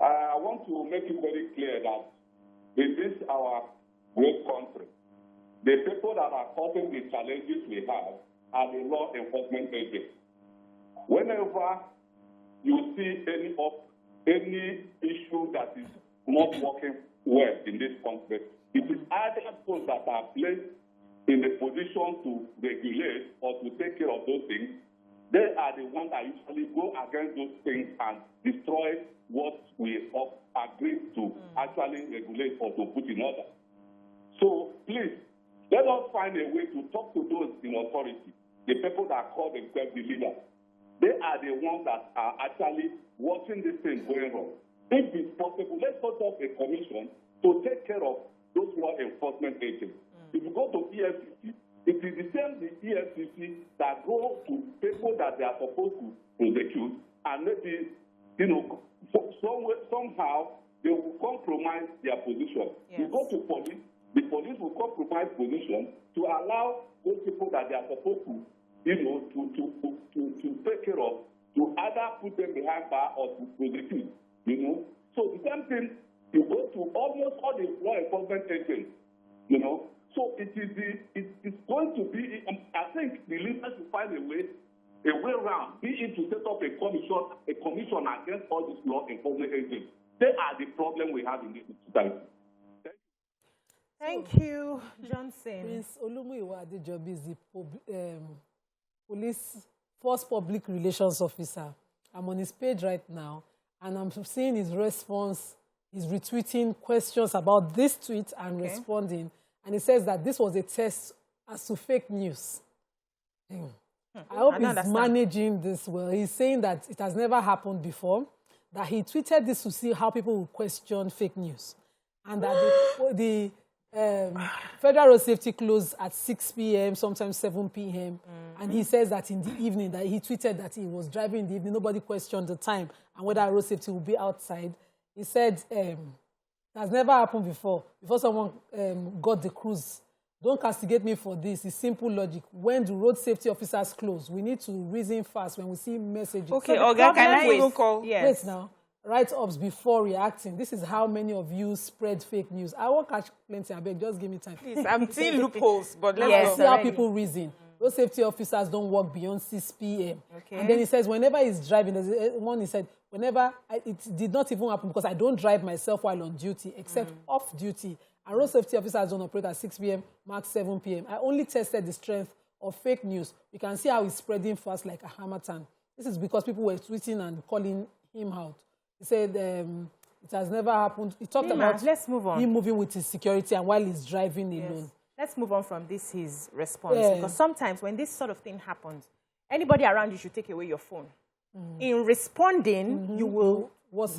I want to make it very clear that in this our great country, the people that are causing the challenges we have are the law enforcement agents. Whenever you see any issue that is not working well in this country, it is either those that are placed in the position to regulate or to take care of those things. They are the ones that usually go against those things and destroy what we agreed to actually regulate or to put in order. So please, let us find a way to talk to those in authority, the people that call themselves the leaders. They are the ones that are actually watching this thing going wrong. If it's possible, let's put up a commission to take care of those law enforcement agents. If you go to EFCC, it is the same the EFCC that go to people that they are supposed to prosecute, and maybe, you know, somehow they will compromise their position. Yes. You go to police, the police will compromise position to to allow those people that they are supposed to, to take care of, to either put them behind bar or to prosecute, So the same thing, you go to almost all the law enforcement agents, So it's going to be, I think the leaders will find a way around, be it to set up a commission against all these law enforcement agents. They are the problem we have in this society. Thank you, Johnson. Prince Olumuyiwa Adejobi is the police first public relations officer. I'm on his page right now, and I'm seeing his response. He's retweeting questions about this tweet and responding. And he says that this was a test as to fake news. I hope he's managing this well. He's saying that it has never happened before, that he tweeted this to see how people will question fake news. And that the Federal Road Safety closed at 6 p.m., sometimes 7 p.m. And he says that in the evening, that he tweeted that he was driving in the evening. Nobody questioned the time and whether road safety will be outside. He said it has never happened before someone got the cruise. Don't castigate me for this. It's simple logic. When the road safety officers close, we need to reason fast when we see messages. Okay, so can I even call? Yes. Wait now. Write-ups before reacting. This is how many of you spread fake news. I won't catch plenty. I beg, just give me time. Please, I'm seeing loopholes, but let's see how people reason. Road safety officers don't work beyond 6 p.m. Okay. And then he says, whenever he's driving, there's one he said, it did not even happen because I don't drive myself while on duty, except off duty. And road safety officers don't operate at 6 p.m., max 7 p.m. I only tested the strength of fake news. You can see how it's spreading fast like a hammerton. This is because people were tweeting and calling him out. He said it has never happened. He talked about let's move on. Him moving with his security and while he's driving alone. Let's move on from his response. Because sometimes when this sort of thing happens, anybody around you should take away your phone. In responding, you will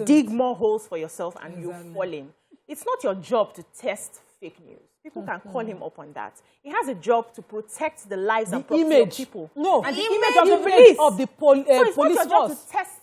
dig more holes for yourself and you'll fall in. It's not your job to test fake news. People can call him up on that. He has a job to protect the lives and property of people. And the image of the police. Of the so it's police not your job to test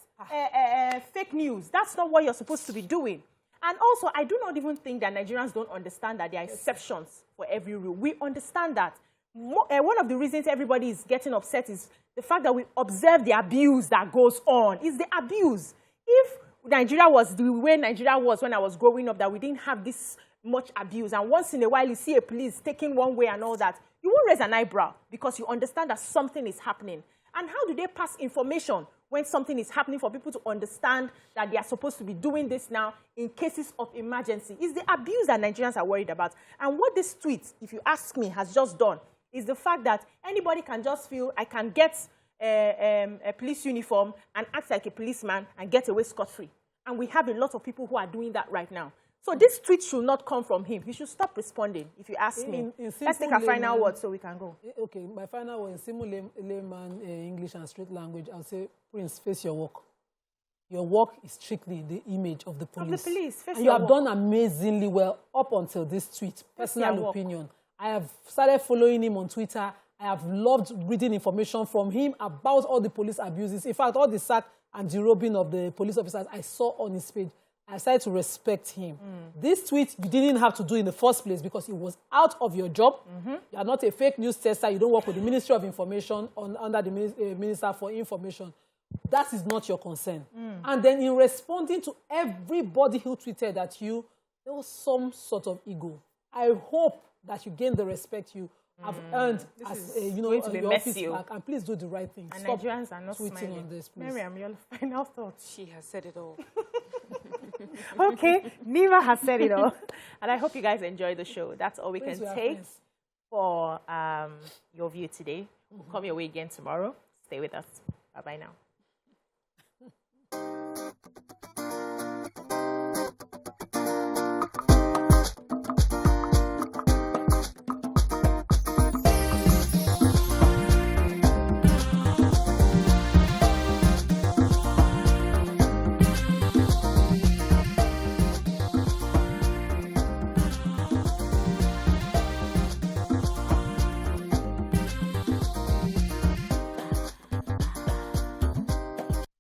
fake news. That's not what you're supposed to be doing. And also, I do not even think that Nigerians don't understand that there are exceptions for every rule. We understand that. One of the reasons everybody is getting upset is the fact that we observe the abuse that goes on. It's the abuse. If Nigeria was the way Nigeria was when I was growing up, that we didn't have this much abuse, and once in a while you see a police taking one way and all that, you won't raise an eyebrow because you understand that something is happening. And how do they pass information when something is happening for people to understand that they are supposed to be doing this now in cases of emergency? It's the abuse that Nigerians are worried about. And what this tweet, if you ask me, has just done is the fact that anybody can just feel, I can get a police uniform and act like a policeman and get away scot-free. And we have a lot of people who are doing that right now. So this tweet should not come from him. He should stop responding, if you ask me. Let's take a final word so we can go. Okay, my final word in simple layman English and straight language, I'll say, Prince, face your work. Your work is strictly the image of the police. Of the police, face and your you have done amazingly well up until this tweet. Personal opinion. I have started following him on Twitter. I have loved reading information from him about all the police abuses. In fact, all the sack and derobing of the police officers I saw on his page. I started to respect him. This tweet you didn't have to do in the first place because it was out of your job. You are not a fake news tester. You don't work with the Ministry of Information under the Minister for Information. That is not your concern. And then in responding to everybody who tweeted at you, there was some sort of ego. I hope that you gain the respect you have earned as your office back. And please do the right thing. And Stop Nigerians are not tweeting smiling. on this, please. Miriam, your final thoughts. She has said it all. Okay, Neva has said it all. And I hope you guys enjoy the show. That's all we can take for Your View today. We'll come your way again tomorrow. Stay with us. Bye-bye now.